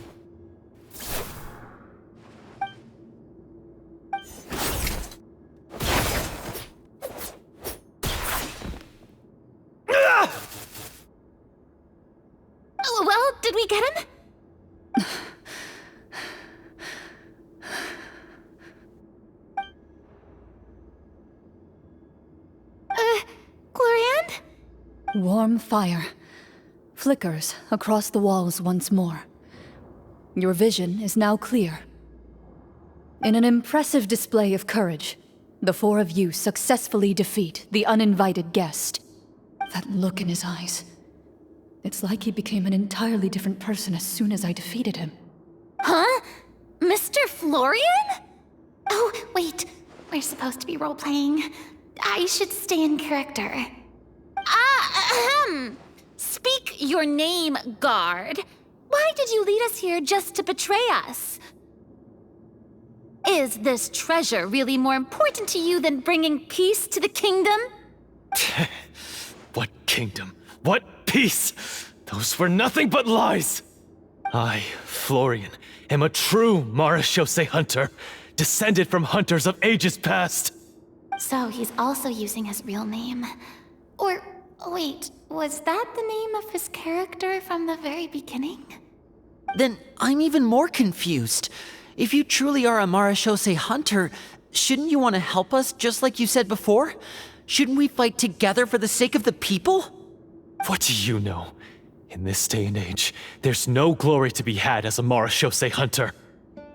Oh, well, did we get him? Clorinde? Warm fire flickers across the walls once more. Your vision is now clear. In an impressive display of courage, the four of you successfully defeat the uninvited guest. That look in his eyes. It's like he became an entirely different person as soon as I defeated him. Huh? Mr. Florian? Oh, wait. We're supposed to be role-playing. I should stay in character. Speak your name, guard. Why did you lead us here just to betray us? Is this treasure really more important to you than bringing peace to the kingdom? What kingdom? What peace? Those were nothing but lies! I, Florian, am a true Marashose hunter, descended from hunters of ages past. So he's also using his real name. Or, wait, was that the name of his character from the very beginning? Then I'm even more confused. If you truly are a Marashose hunter, shouldn't you want to help us just like you said before? Shouldn't we fight together for the sake of the people? What do you know? In this day and age, there's no glory to be had as a Marashose hunter.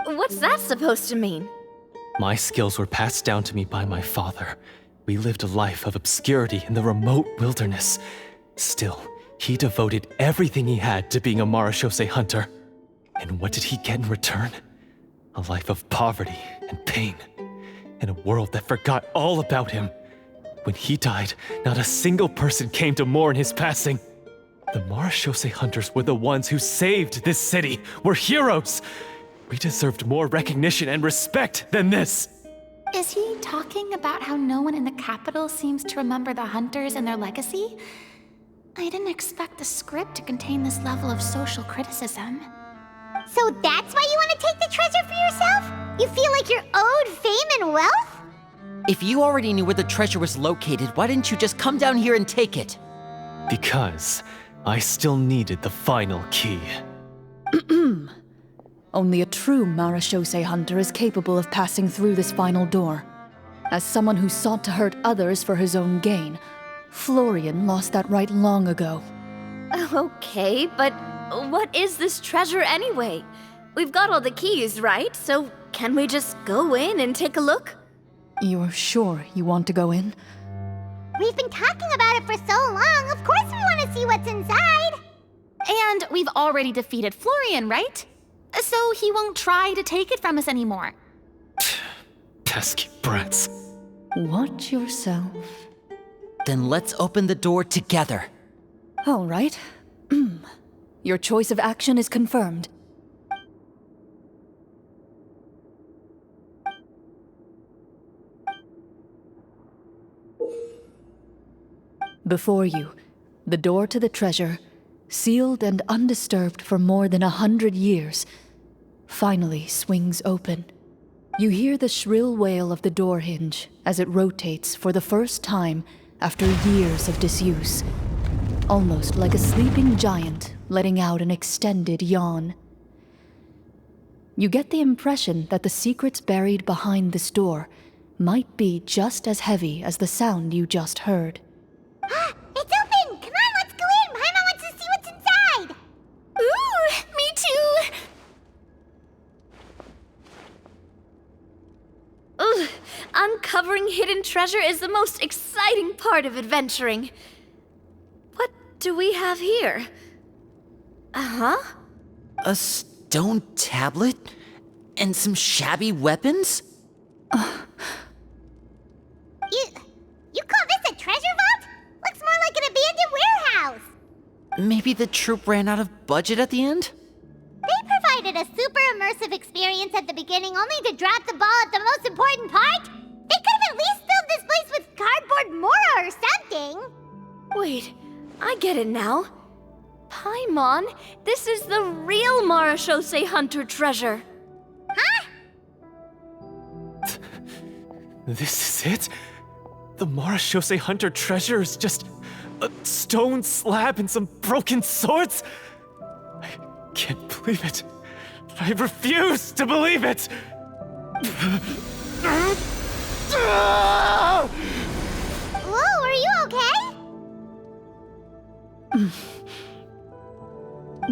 What's that supposed to mean? My skills were passed down to me by my father. We lived a life of obscurity in the remote wilderness. Still, he devoted everything he had to being a Marashose hunter. And what did he get in return? A life of poverty and pain. In a world that forgot all about him. When he died, not a single person came to mourn his passing. The Marashose hunters were the ones who saved this city. We're heroes. We deserved more recognition and respect than this. Is he talking about how no one in the capital seems to remember the hunters and their legacy? I didn't expect the script to contain this level of social criticism. So that's why you want to take the treasure for yourself? You feel like you're owed fame and wealth? If you already knew where the treasure was located, why didn't you just come down here and take it? Because I still needed the final key. Only a true Marashose hunter is capable of passing through this final door. As someone who sought to hurt others for his own gain, Florian lost that right long ago. Okay, but what is this treasure anyway? We've got all the keys, right? So can we just go in and take a look? You're sure you want to go in? We've been talking about it for so long. Of course we want to see what's inside. And we've already defeated Florian, right? So he won't try to take it from us anymore. Pesky brats. Watch yourself. Then let's open the door together. All right. Your choice of action is confirmed. Before you, the door to the treasure, sealed and undisturbed for more than 100 years, finally swings open. You hear the shrill wail of the door hinge as it rotates for the first time after years of disuse, almost like a sleeping giant letting out an extended yawn. You get the impression that the secrets buried behind this door might be just as heavy as the sound you just heard. It's open! Come on, let's go in! Paimon wants to see what's inside! Ooh, me too! Ugh, uncovering hidden treasure is the most exciting part of adventuring. do we have here? Uh-huh. A stone tablet? And some shabby weapons? You call this a treasure vault? Looks more like an abandoned warehouse. Maybe the troop ran out of budget at the end? They provided a super immersive experience at the beginning only to drop the ball at the most important part. They could have at least filled this place with cardboard Mora or something. Wait, I get it now. Paimon, this is the real Marashose Hunter treasure. Huh? This is it? The Marashose Hunter treasure is just a stone slab and some broken swords? I can't believe it. I refuse to believe it! Whoa, are you okay?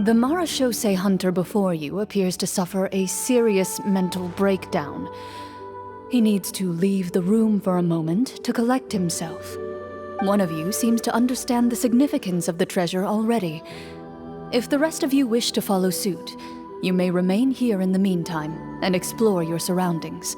The Marashose Hunter before you appears to suffer a serious mental breakdown. He needs to leave the room for a moment to collect himself. One of you seems to understand the significance of the treasure already. If the rest of you wish to follow suit, you may remain here in the meantime and explore your surroundings.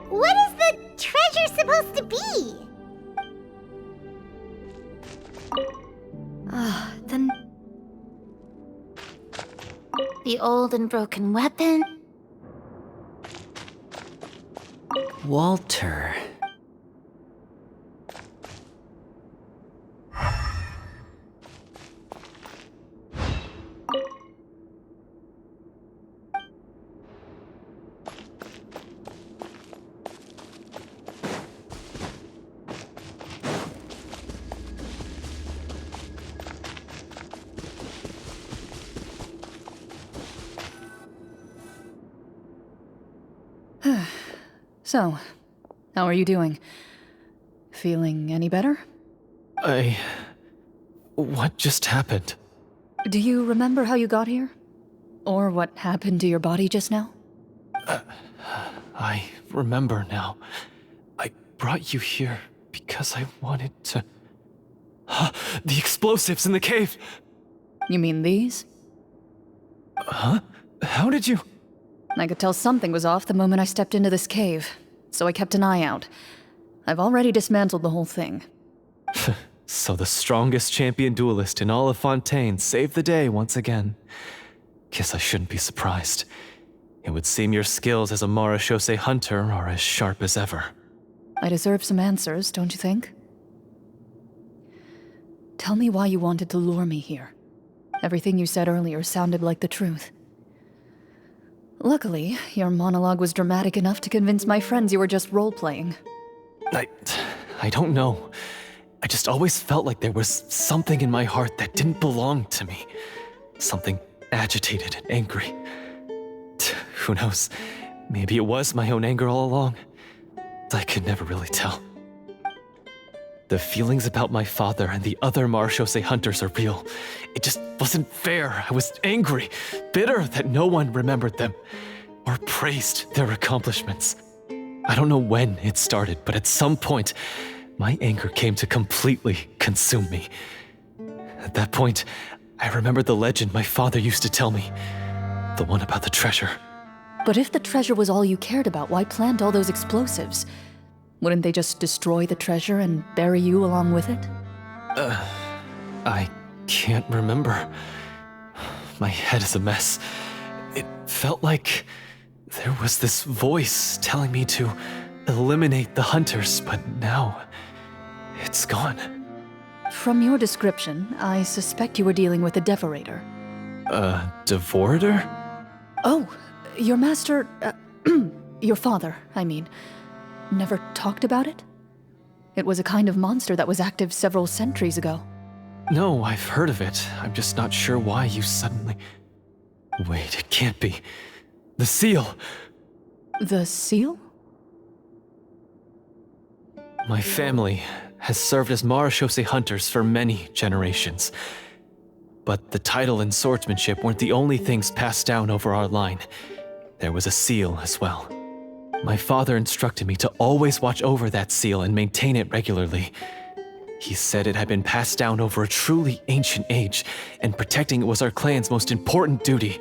What is the treasure supposed to be? Then... the old and broken weapon? Walter. So, how are you doing? Feeling any better? What just happened? Do you remember how you got here? Or what happened to your body just now? I remember now. I brought you here because I wanted to... The explosives in the cave! You mean these? Huh? How did you... I could tell something was off the moment I stepped into this cave, so I kept an eye out. I've already dismantled the whole thing. So the strongest champion duelist in all of Fontaine saved the day once again. Guess I shouldn't be surprised. It would seem your skills as a Marashose hunter are as sharp as ever. I deserve some answers, don't you think? Tell me why you wanted to lure me here. Everything you said earlier sounded like the truth. Luckily, your monologue was dramatic enough to convince my friends you were just role-playing. I don't know. I just always felt like there was something in my heart that didn't belong to me. Something agitated and angry. Who knows? Maybe it was my own anger all along. I could never really tell. The feelings about my father and the other Marashose hunters are real. It just wasn't fair. I was angry, bitter that no one remembered them or praised their accomplishments. I don't know when it started, but at some point, my anger came to completely consume me. At that point, I remembered the legend my father used to tell me. The one about the treasure. But if the treasure was all you cared about, why plant all those explosives? Wouldn't they just destroy the treasure and bury you along with it? I can't remember. My head is a mess. It felt like there was this voice telling me to eliminate the hunters, but now it's gone. From your description, I suspect you were dealing with a devorator. Devorator? Oh, your master... your father, I mean. Never talked about it? It was a kind of monster that was active several centuries ago. No, I've heard of it. I'm just not sure why you suddenly... Wait, it can't be. The seal! The seal? My family has served as marashose hunters for many generations. But the title and swordsmanship weren't the only things passed down over our line. There was a seal as well. My father instructed me to always watch over that seal and maintain it regularly. He said it had been passed down over a truly ancient age, and protecting it was our clan's most important duty.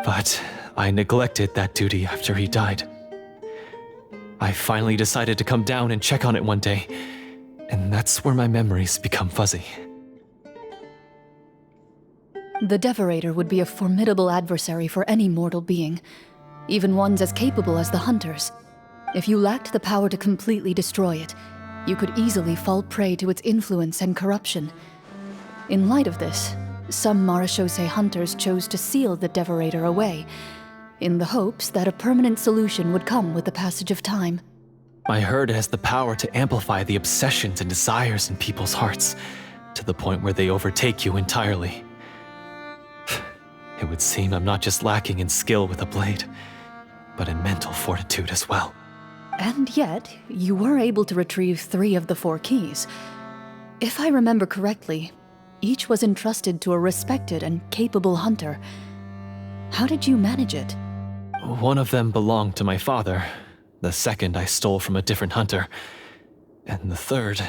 But I neglected that duty after he died. I finally decided to come down and check on it one day, and that's where my memories become fuzzy. The Devorator would be a formidable adversary for any mortal being, even ones as capable as the Hunters. If you lacked the power to completely destroy it, you could easily fall prey to its influence and corruption. In light of this, some marashose hunters chose to seal the Devorator away, in the hopes that a permanent solution would come with the passage of time. I heard it has the power to amplify the obsessions and desires in people's hearts, to the point where they overtake you entirely. It would seem I'm not just lacking in skill with a blade, but in mental fortitude as well. And yet, you were able to retrieve 3 of the 4 keys. If I remember correctly, each was entrusted to a respected and capable hunter. How did you manage it? One of them belonged to my father. The second I stole from a different hunter. And the third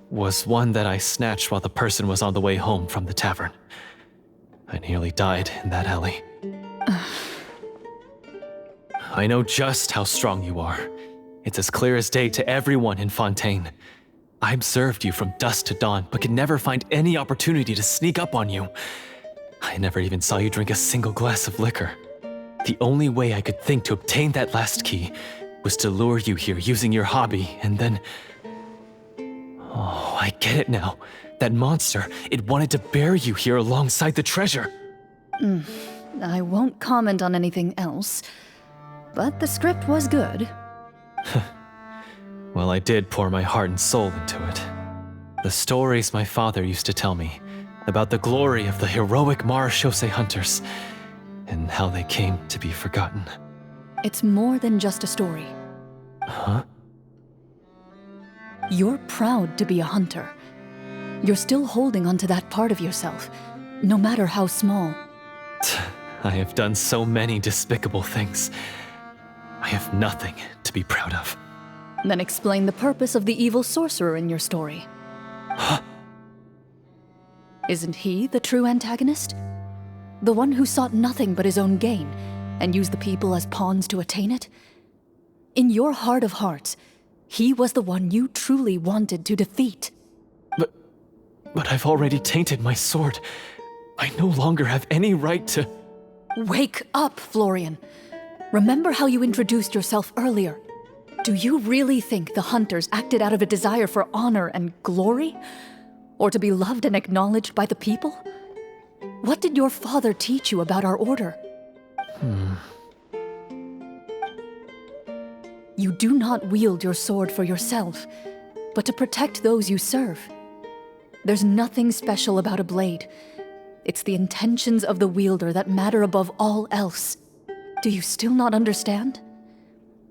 was one that I snatched while the person was on the way home from the tavern. I nearly died in that alley. I know just how strong you are. It's as clear as day to everyone in Fontaine. I observed you from dusk to dawn, but could never find any opportunity to sneak up on you. I never even saw you drink a single glass of liquor. The only way I could think to obtain that last key was to lure you here using your hobby, and then... Oh, I get it now. That monster, it wanted to bury you here alongside the treasure. I won't comment on anything else, but the script was good. Well, I did pour my heart and soul into it. The stories my father used to tell me about the glory of the heroic marashose hunters and how they came to be forgotten. It's more than just a story. Huh? You're proud to be a hunter. You're still holding onto that part of yourself, no matter how small. I have done so many despicable things. I have nothing to be proud of. Then explain the purpose of the evil sorcerer in your story. Huh? Isn't he the true antagonist? The one who sought nothing but his own gain, and used the people as pawns to attain it? In your heart of hearts, he was the one you truly wanted to defeat. But I've already tainted my sword. I no longer have any right to... Wake up, Florian. Remember how you introduced yourself earlier. Do you really think the hunters acted out of a desire for honor and glory? Or to be loved and acknowledged by the people? What did your father teach you about our order? You do not wield your sword for yourself, but to protect those you serve. There's nothing special about a blade. It's the intentions of the wielder that matter above all else. Do you still not understand?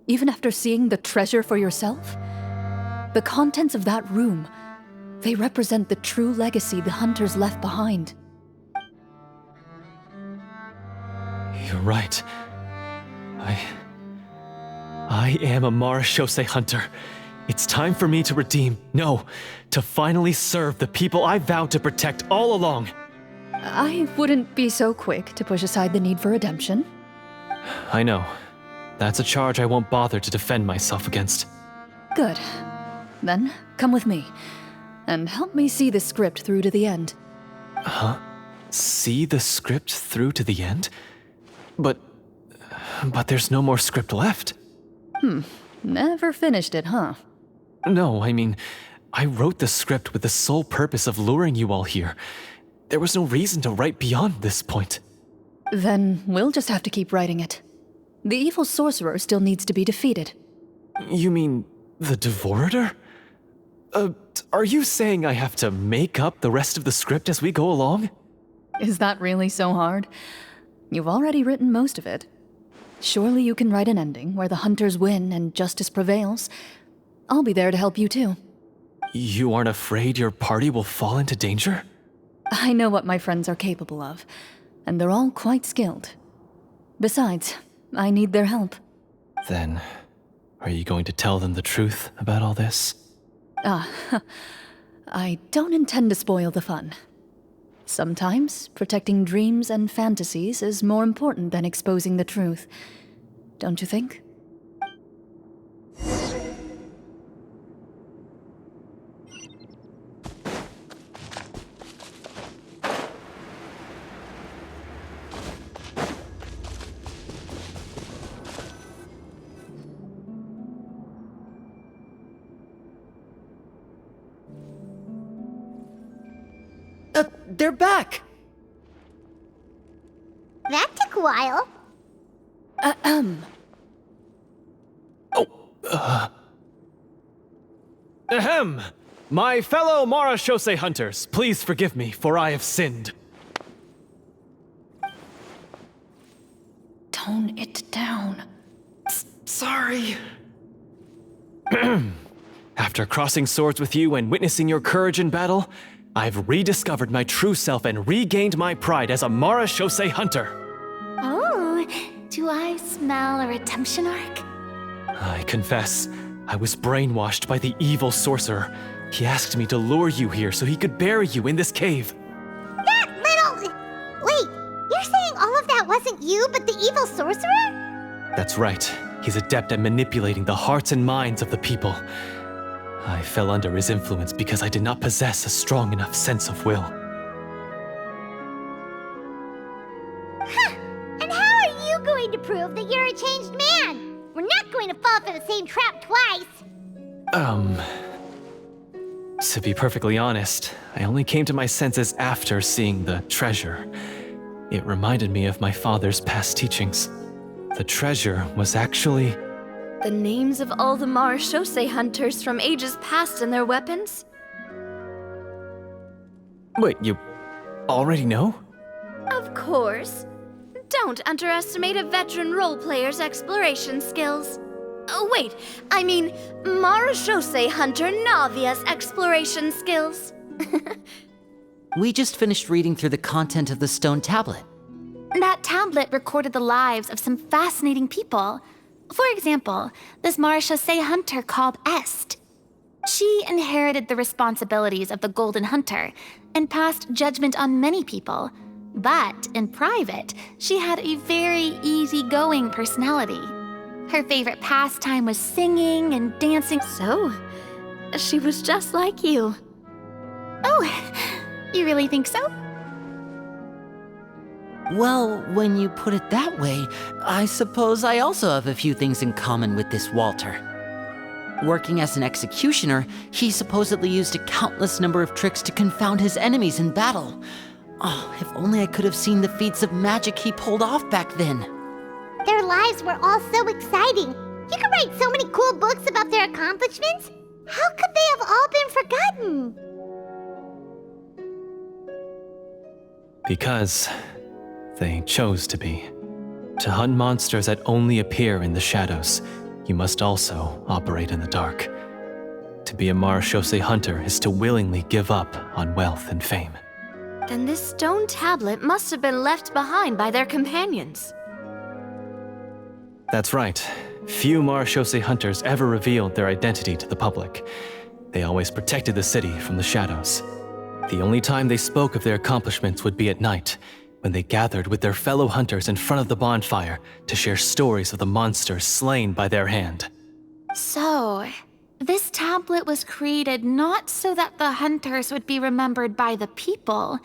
Even after seeing the treasure for yourself? The contents of that room, they represent the true legacy the hunters left behind. You're right. I am a marashose hunter. It's time for me to redeem, no, to finally serve the people I vowed to protect all along. I wouldn't be so quick to push aside the need for redemption. I know. That's a charge I won't bother to defend myself against. Good. Then, come with me, and help me see the script through to the end. Huh? See the script through to the end? But there's no more script left. Never finished it, huh? No, I mean, I wrote the script with the sole purpose of luring you all here. There was no reason to write beyond this point. Then we'll just have to keep writing it. The evil sorcerer still needs to be defeated. You mean the Devorator? Are you saying I have to make up the rest of the script as we go along? Is that really so hard? You've already written most of it. Surely you can write an ending where the hunters win and justice prevails. I'll be there to help you too. You aren't afraid your party will fall into danger? I know what my friends are capable of, and they're all quite skilled. Besides, I need their help. Then, are you going to tell them the truth about all this? I don't intend to spoil the fun. Sometimes, protecting dreams and fantasies is more important than exposing the truth. Don't you think? They're back! That took a while. Ahem! My fellow Marashose hunters, please forgive me, for I have sinned. Tone it down. Sorry. After crossing swords with you and witnessing your courage in battle, I've rediscovered my true self and regained my pride as a Marashose hunter. Oh, do I smell a redemption arc? I confess, I was brainwashed by the evil sorcerer. He asked me to lure you here so he could bury you in this cave. That little... Wait, you're saying all of that wasn't you, but the evil sorcerer? That's right. He's adept at manipulating the hearts and minds of the people. I fell under his influence because I did not possess a strong enough sense of will. Huh. And how are you going to prove that you're a changed man? We're not going to fall for the same trap twice. To be perfectly honest, I only came to my senses after seeing the treasure. It reminded me of my father's past teachings. The treasure was actually... The names of all the Marashose hunters from ages past and their weapons? Wait, you already know? Of course. Don't underestimate a veteran role player's exploration skills. Oh, wait, I mean Marashose hunter Navia's exploration skills. We just finished reading through the content of the stone tablet. That tablet recorded the lives of some fascinating people. For example, this Marashose hunter called Est. She inherited the responsibilities of the Golden Hunter and passed judgment on many people. But in private, she had a very easygoing personality. Her favorite pastime was singing and dancing. So, she was just like you. Oh, you really think so? Well, when you put it that way, I suppose I also have a few things in common with this Walter. Working as an executioner, he supposedly used a countless number of tricks to confound his enemies in battle. Oh, if only I could have seen the feats of magic he pulled off back then. Their lives were all so exciting. You could write so many cool books about their accomplishments. How could they have all been forgotten? Because they chose to be. To hunt monsters that only appear in the shadows, you must also operate in the dark. To be a Marashose hunter is to willingly give up on wealth and fame. Then this stone tablet must have been left behind by their companions. That's right. Few Marashose hunters ever revealed their identity to the public. They always protected the city from the shadows. The only time they spoke of their accomplishments would be at night, when they gathered with their fellow hunters in front of the bonfire to share stories of the monsters slain by their hand. So, this tablet was created not so that the hunters would be remembered by the people,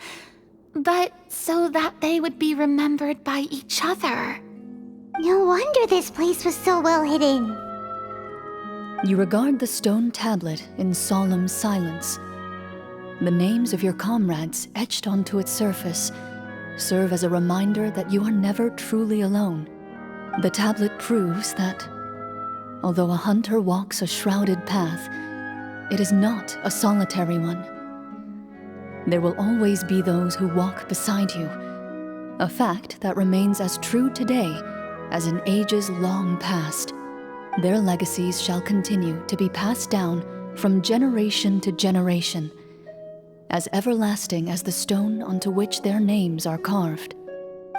but so that they would be remembered by each other. No wonder this place was so well hidden. You regard the stone tablet in solemn silence. The names of your comrades etched onto its surface serve as a reminder that you are never truly alone. The tablet proves that, although a hunter walks a shrouded path, it is not a solitary one. There will always be those who walk beside you, a fact that remains as true today as in ages long past. Their legacies shall continue to be passed down from generation to generation, as everlasting as the stone onto which their names are carved.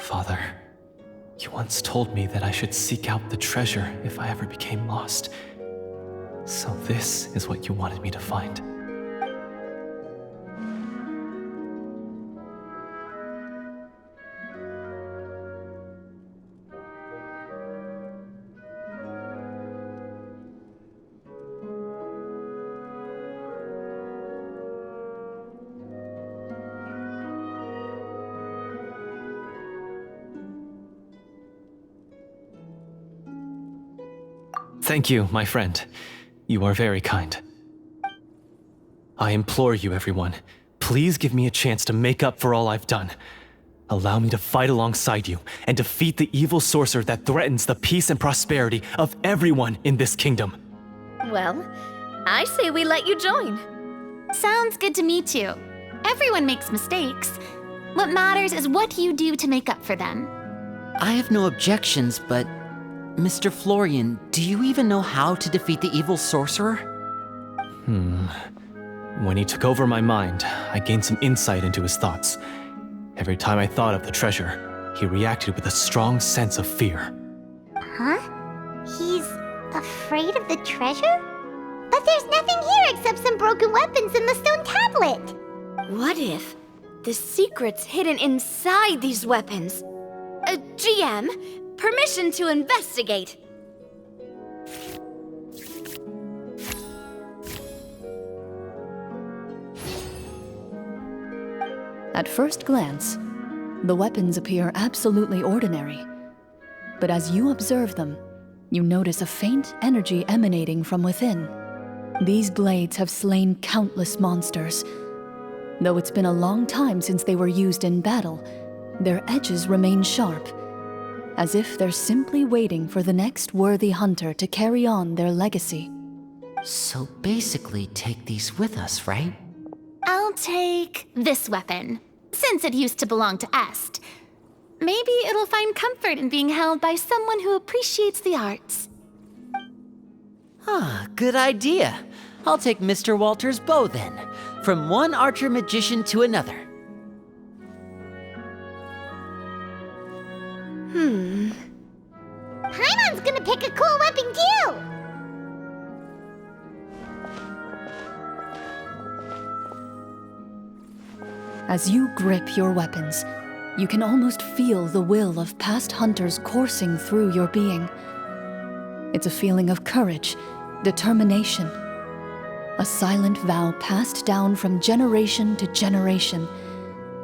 Father, you once told me that I should seek out the treasure if I ever became lost. So this is what you wanted me to find. Thank you, my friend. You are very kind. I implore you, everyone, please give me a chance to make up for all I've done. Allow me to fight alongside you and defeat the evil sorcerer that threatens the peace and prosperity of everyone in this kingdom. Well, I say we let you join. Sounds good to me too. Everyone makes mistakes. What matters is what you do to make up for them. I have no objections, but Mr. Florian, do you even know how to defeat the evil sorcerer? When he took over my mind, I gained some insight into his thoughts. Every time I thought of the treasure, he reacted with a strong sense of fear. Huh? He's afraid of the treasure? But there's nothing here except some broken weapons and the stone tablet. What if the secret's hidden inside these weapons? GM, permission to investigate. At first glance, the weapons appear absolutely ordinary. But as you observe them, you notice a faint energy emanating from within. These blades have slain countless monsters. Though it's been a long time since they were used in battle, their edges remain sharp, as if they're simply waiting for the next worthy hunter to carry on their legacy. So basically, take these with us, right? I'll take this weapon, since it used to belong to Est. Maybe it'll find comfort in being held by someone who appreciates the arts. Good idea. I'll take Mr. Walter's bow then, from one archer magician to another. Paimon's gonna pick a cool weapon too! As you grip your weapons, you can almost feel the will of past hunters coursing through your being. It's a feeling of courage, determination, a silent vow passed down from generation to generation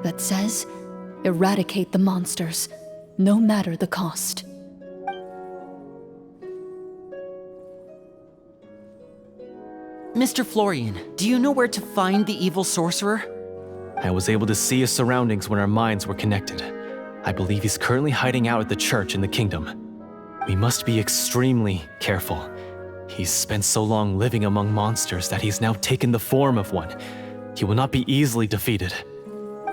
that says, eradicate the monsters, no matter the cost. Mr. Florian, do you know where to find the evil sorcerer? I was able to see his surroundings when our minds were connected. I believe he's currently hiding out at the church in the kingdom. We must be extremely careful. He's spent so long living among monsters that he's now taken the form of one. He will not be easily defeated.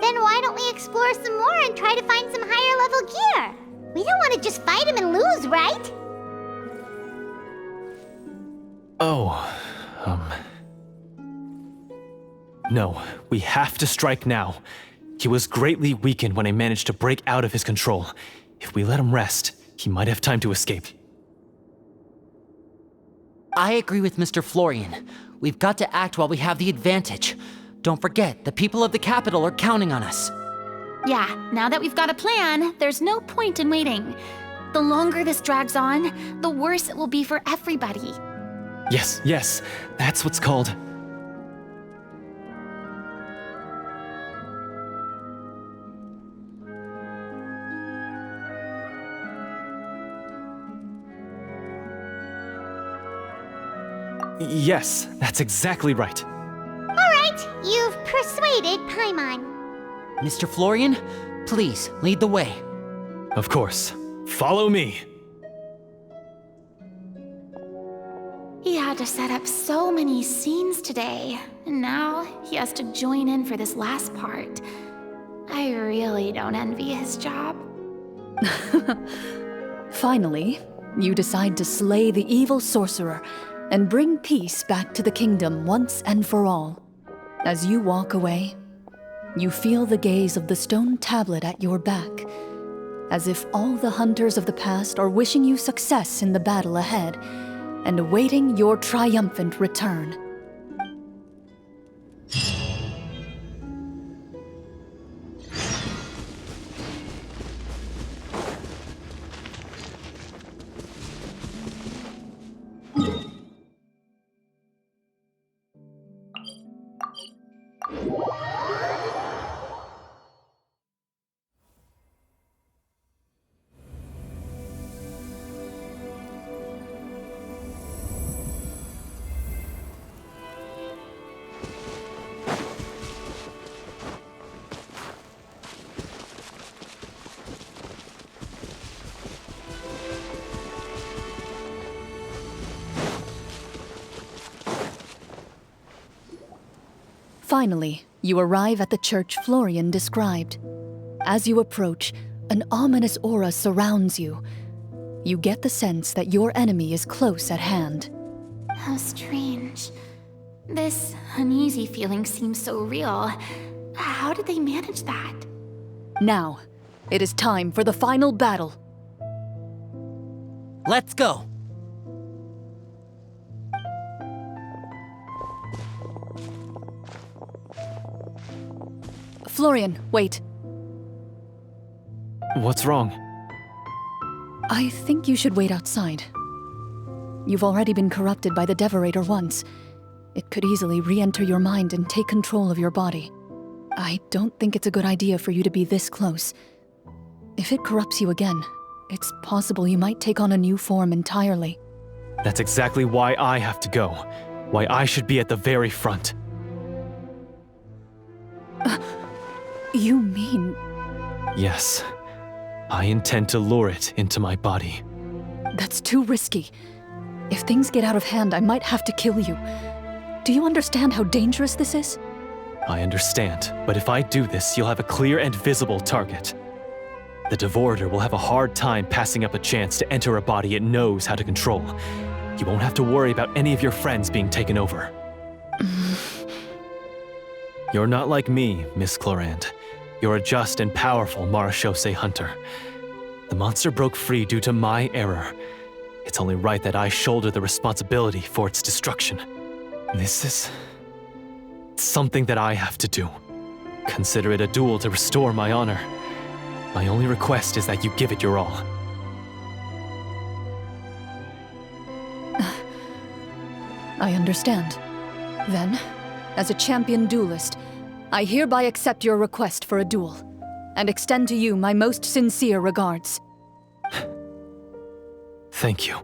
Then why don't we explore some more and try to find some higher level gear? We don't want to just fight him and lose, right? No, we have to strike now. He was greatly weakened when I managed to break out of his control. If we let him rest, he might have time to escape. I agree with Mr. Florian. We've got to act while we have the advantage. Don't forget, the people of the capital are counting on us. Yeah, now that we've got a plan, there's no point in waiting. The longer this drags on, the worse it will be for everybody. Yes, that's what's called... Yes, that's exactly right. All right, you've persuaded Paimon. Mr. Florian, please, lead the way. Of course. Follow me. He had to set up so many scenes today, and now he has to join in for this last part. I really don't envy his job. Finally, you decide to slay the evil sorcerer and bring peace back to the kingdom once and for all. As you walk away, you feel the gaze of the stone tablet at your back, as if all the hunters of the past are wishing you success in the battle ahead and awaiting your triumphant return. Finally, you arrive at the church Florian described. As you approach, an ominous aura surrounds you. You get the sense that your enemy is close at hand. How strange. This uneasy feeling seems so real. How did they manage that? Now, it is time for the final battle. Let's go! Florian, wait. What's wrong? I think you should wait outside. You've already been corrupted by the Devorator once. It could easily re-enter your mind and take control of your body. I don't think it's a good idea for you to be this close. If it corrupts you again, it's possible you might take on a new form entirely. That's exactly why I have to go. Why I should be at the very front. You mean... Yes. I intend to lure it into my body. That's too risky. If things get out of hand, I might have to kill you. Do you understand how dangerous this is? I understand, but if I do this, you'll have a clear and visible target. The Devorator will have a hard time passing up a chance to enter a body it knows how to control. You won't have to worry about any of your friends being taken over. You're not like me, Miss Clorinde. You're a just and powerful marechaussee hunter. The monster broke free due to my error. It's only right that I shoulder the responsibility for its destruction. This is... something that I have to do. Consider it a duel to restore my honor. My only request is that you give it your all. I understand. Then, as a champion duelist, I hereby accept your request for a duel, and extend to you my most sincere regards. Thank you.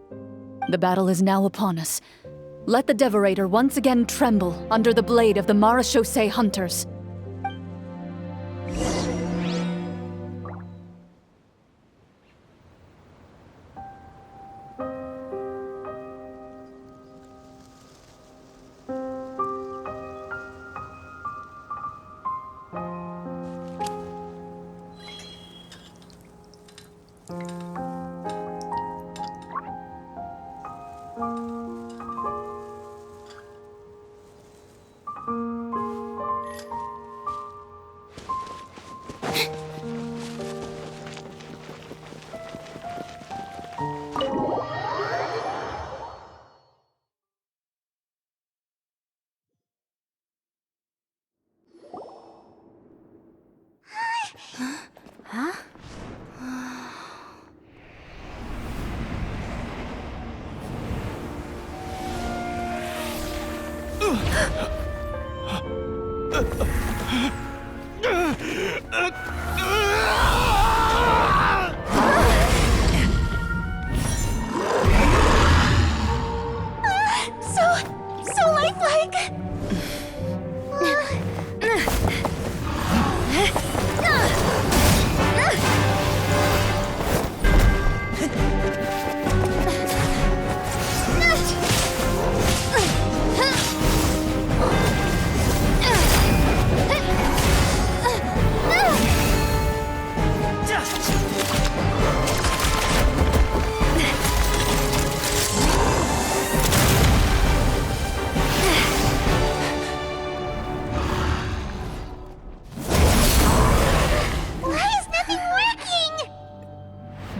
The battle is now upon us. Let the Devorator once again tremble under the blade of the marechaussee hunters. So lifelike!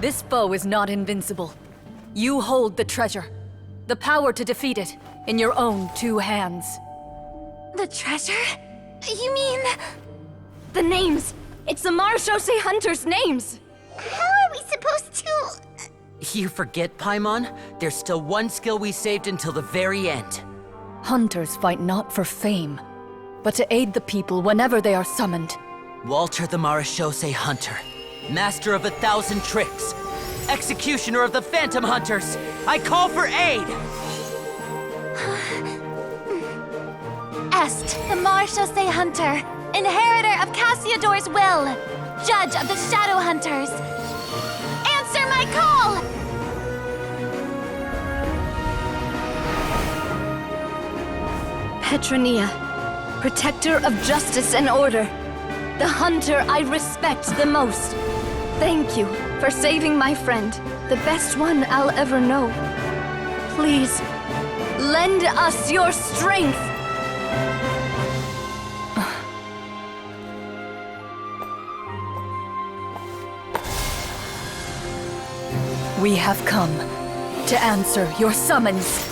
This foe is not invincible. You hold the treasure. The power to defeat it in your own 2 hands. The treasure? You mean... The names! It's the Marashose Hunters' names! How are we supposed to... You forget, Paimon? There's still one skill we saved until the very end. Hunters fight not for fame, but to aid the people whenever they are summoned. Walter the Marashose Hunter, master of 1,000 tricks, executioner of the Phantom Hunters, I call for aid! Est, the Marashose Hunter, inheritor of Cassiodor's will, judge of the Shadow Hunters. Answer my call! Petronia, protector of justice and order. The hunter I respect the most. Thank you for saving my friend, the best one I'll ever know. Please, lend us your strength! We have come to answer your summons.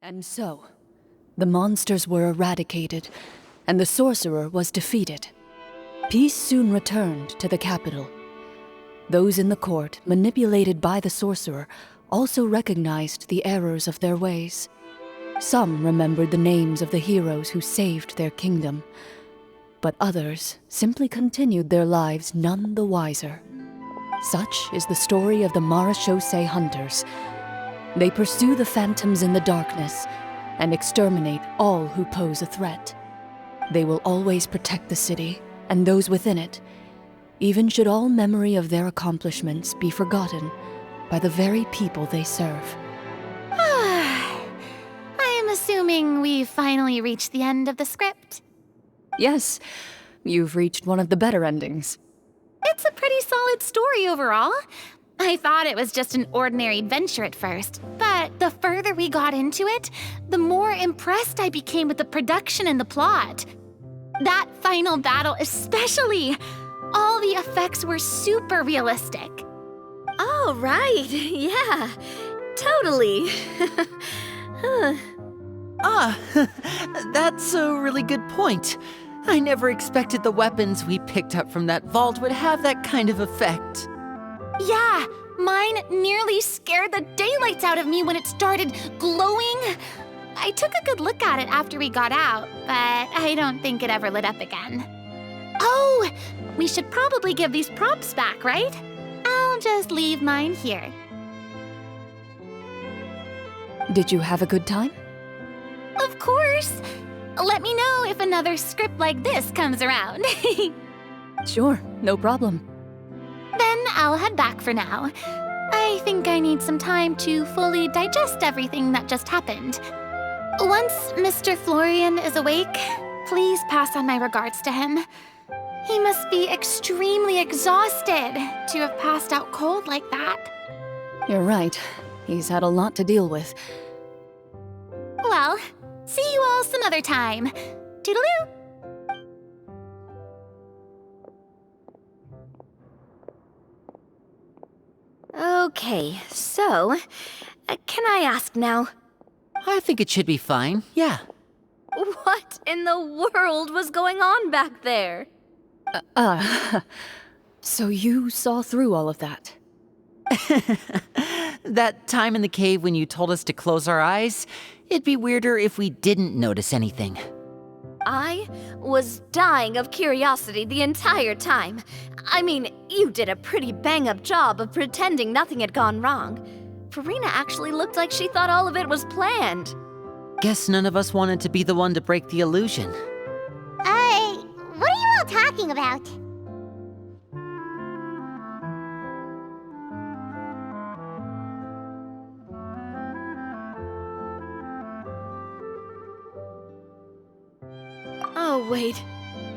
And so, the monsters were eradicated, and the sorcerer was defeated. Peace soon returned to the capital. Those in the court, manipulated by the sorcerer, also recognized the errors of their ways. Some remembered the names of the heroes who saved their kingdom, but others simply continued their lives none the wiser. Such is the story of the Marashose Hunters. They pursue the phantoms in the darkness and exterminate all who pose a threat. They will always protect the city and those within it, even should all memory of their accomplishments be forgotten by the very people they serve. I am assuming we've finally reached the end of the script. Yes, you've reached one of the better endings. It's a pretty solid story overall. I thought it was just an ordinary adventure at first, but the further we got into it, the more impressed I became with the production and the plot. That final battle especially. All the effects were super realistic. Oh, right. Yeah, totally. That's a really good point. I never expected the weapons we picked up from that vault would have that kind of effect. Yeah, mine nearly scared the daylights out of me when it started glowing. I took a good look at it after we got out, but I don't think it ever lit up again. Oh, we should probably give these props back, right? I'll just leave mine here. Did you have a good time? Of course. Let me know if another script like this comes around. Sure, no problem. Then I'll head back for now. I think I need some time to fully digest everything that just happened. Once Mr. Florian is awake, please pass on my regards to him. He must be extremely exhausted to have passed out cold like that. You're right. He's had a lot to deal with. Well, see you all some other time. Toodaloo! Okay, so, can I ask now? I think it should be fine, yeah. What in the world was going on back there? So you saw through all of that? That time in the cave when you told us to close our eyes, it'd be weirder if we didn't notice anything. I was dying of curiosity the entire time. I mean, you did a pretty bang-up job of pretending nothing had gone wrong. Furina actually looked like she thought all of it was planned. Guess none of us wanted to be the one to break the illusion. What are you all talking about? Oh wait.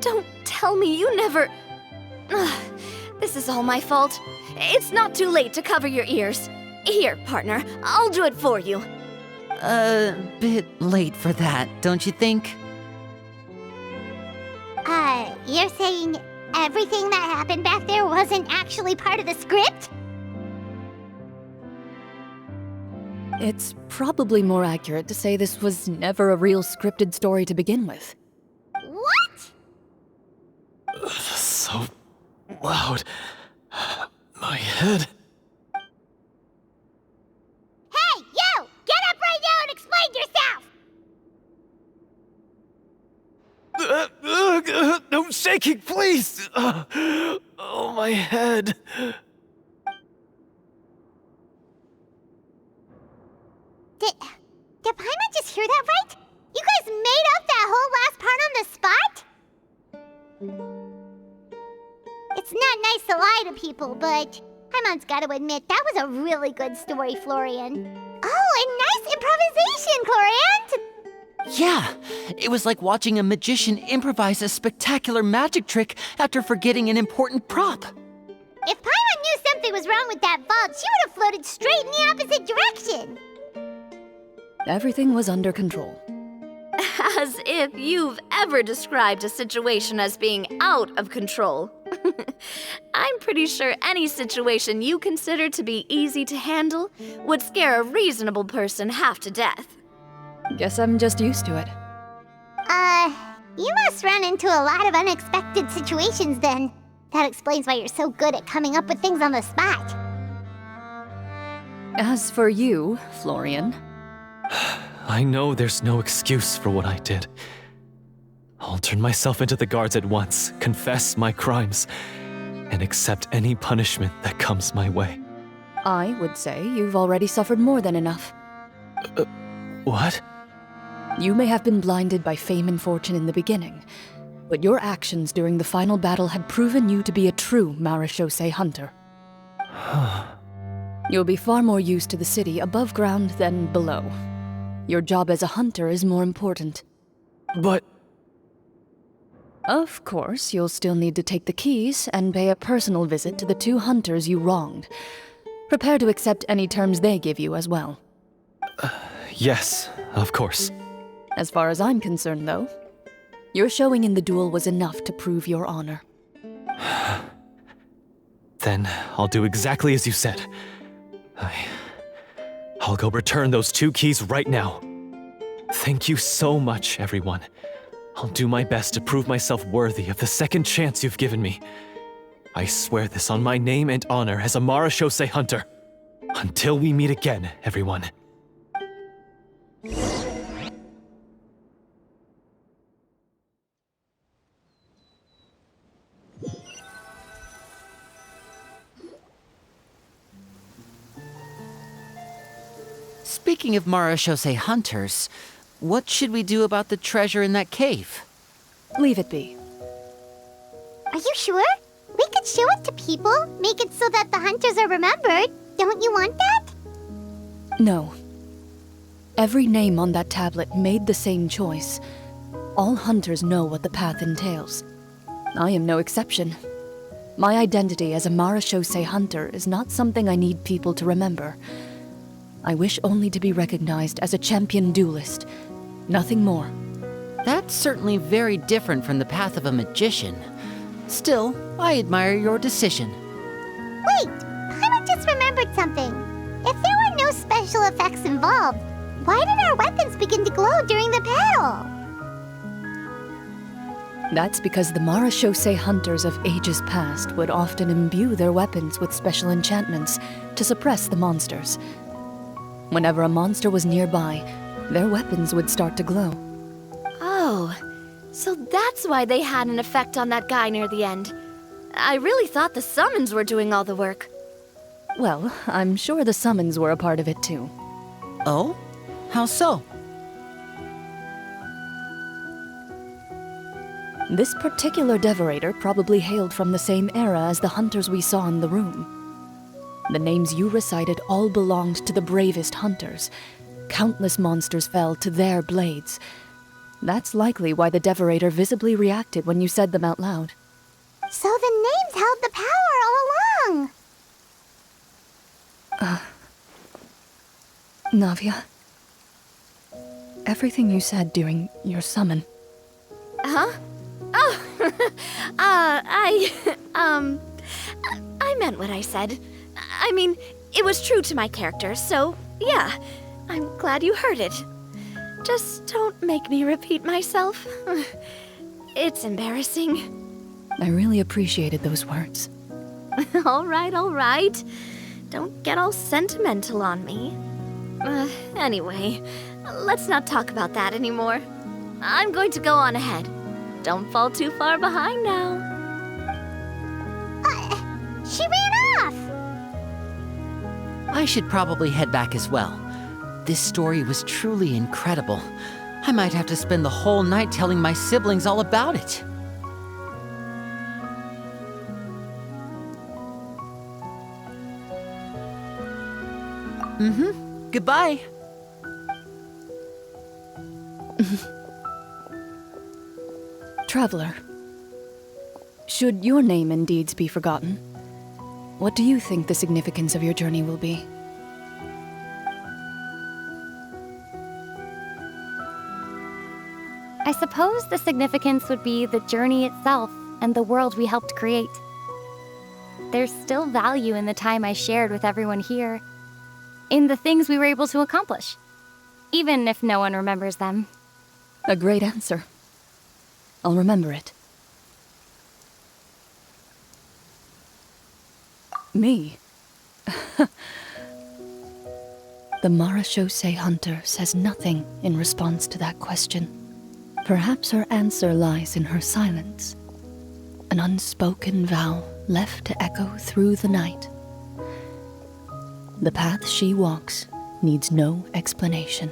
Don't tell me you never... Ugh, this is all my fault. It's not too late to cover your ears. Here, partner, I'll do it for you. A bit late for that, don't you think? You're saying everything that happened back there wasn't actually part of the script? It's probably more accurate to say this was never a real scripted story to begin with. What? So loud. My head. Hey, you! Get up right now and explain yourself! No shaking, please! Oh, my head. Did Paimon just hear that right? You guys made up that whole last part on the spot? It's not nice to lie to people, but Paimon's gotta admit, that was a really good story, Florian. Oh, and nice improvisation, Clorinde! Yeah, it was like watching a magician improvise a spectacular magic trick after forgetting an important prop. If Paimon knew something was wrong with that vault, she would have floated straight in the opposite direction. Everything was under control. As if you've ever described a situation as being out of control. I'm pretty sure any situation you consider to be easy to handle would scare a reasonable person half to death. Guess I'm just used to it. You must run into a lot of unexpected situations then. That explains why you're so good at coming up with things on the spot. As for you, Florian, I know there's no excuse for what I did. I'll turn myself into the guards at once, confess my crimes, and accept any punishment that comes my way. I would say you've already suffered more than enough. What? You may have been blinded by fame and fortune in the beginning, but your actions during the final battle had proven you to be a true Marechaussee hunter. You'll be far more used to the city above ground than below. Your job as a hunter is more important. But... Of course, you'll still need to take the keys and pay a personal visit to the 2 hunters you wronged. Prepare to accept any terms they give you as well. Yes, of course. As far as I'm concerned, though, your showing in the duel was enough to prove your honor. Then I'll do exactly as you said. I'll go return those 2 keys right now. Thank you so much, everyone. I'll do my best to prove myself worthy of the second chance you've given me. I swear this on my name and honor as a Marechaussee hunter. Until we meet again, everyone. Speaking of Marechaussee hunters, what should we do about the treasure in that cave? Leave it be. Are you sure? We could show it to people, make it so that the hunters are remembered. Don't you want that? No. Every name on that tablet made the same choice. All hunters know what the path entails. I am no exception. My identity as a Marechaussee hunter is not something I need people to remember. I wish only to be recognized as a champion duelist. Nothing more. That's certainly very different from the path of a magician. Still, I admire your decision. Wait! I just remembered something. If there were no special effects involved, why did our weapons begin to glow during the battle? That's because the Marechaussee hunters of ages past would often imbue their weapons with special enchantments to suppress the monsters. Whenever a monster was nearby, their weapons would start to glow. Oh, so that's why they had an effect on that guy near the end. I really thought the summons were doing all the work. Well, I'm sure the summons were a part of it too. Oh? How so? This particular devorator probably hailed from the same era as the hunters we saw in the room. The names you recited all belonged to the bravest hunters. Countless monsters fell to their blades. That's likely why the Devorator visibly reacted when you said them out loud. So the names held the power all along. Navia, everything you said during your summon. Huh? Oh, I meant what I said. I mean, it was true to my character, so yeah, I'm glad you heard it. Just don't make me repeat myself. It's embarrassing. I really appreciated those words. All right. Don't get all sentimental on me. Anyway, let's not talk about that anymore. I'm going to go on ahead. Don't fall too far behind now. She ran off! I should probably head back as well. This story was truly incredible. I might have to spend the whole night telling my siblings all about it. Goodbye. Traveler, should your name and deeds be forgotten, what do you think the significance of your journey will be? I suppose the significance would be the journey itself and the world we helped create. There's still value in the time I shared with everyone here, in the things we were able to accomplish, even if no one remembers them. A great answer. I'll remember it. Me? The Marachose hunter says nothing in response to that question. Perhaps her answer lies in her silence. An unspoken vow left to echo through the night. The path she walks needs no explanation.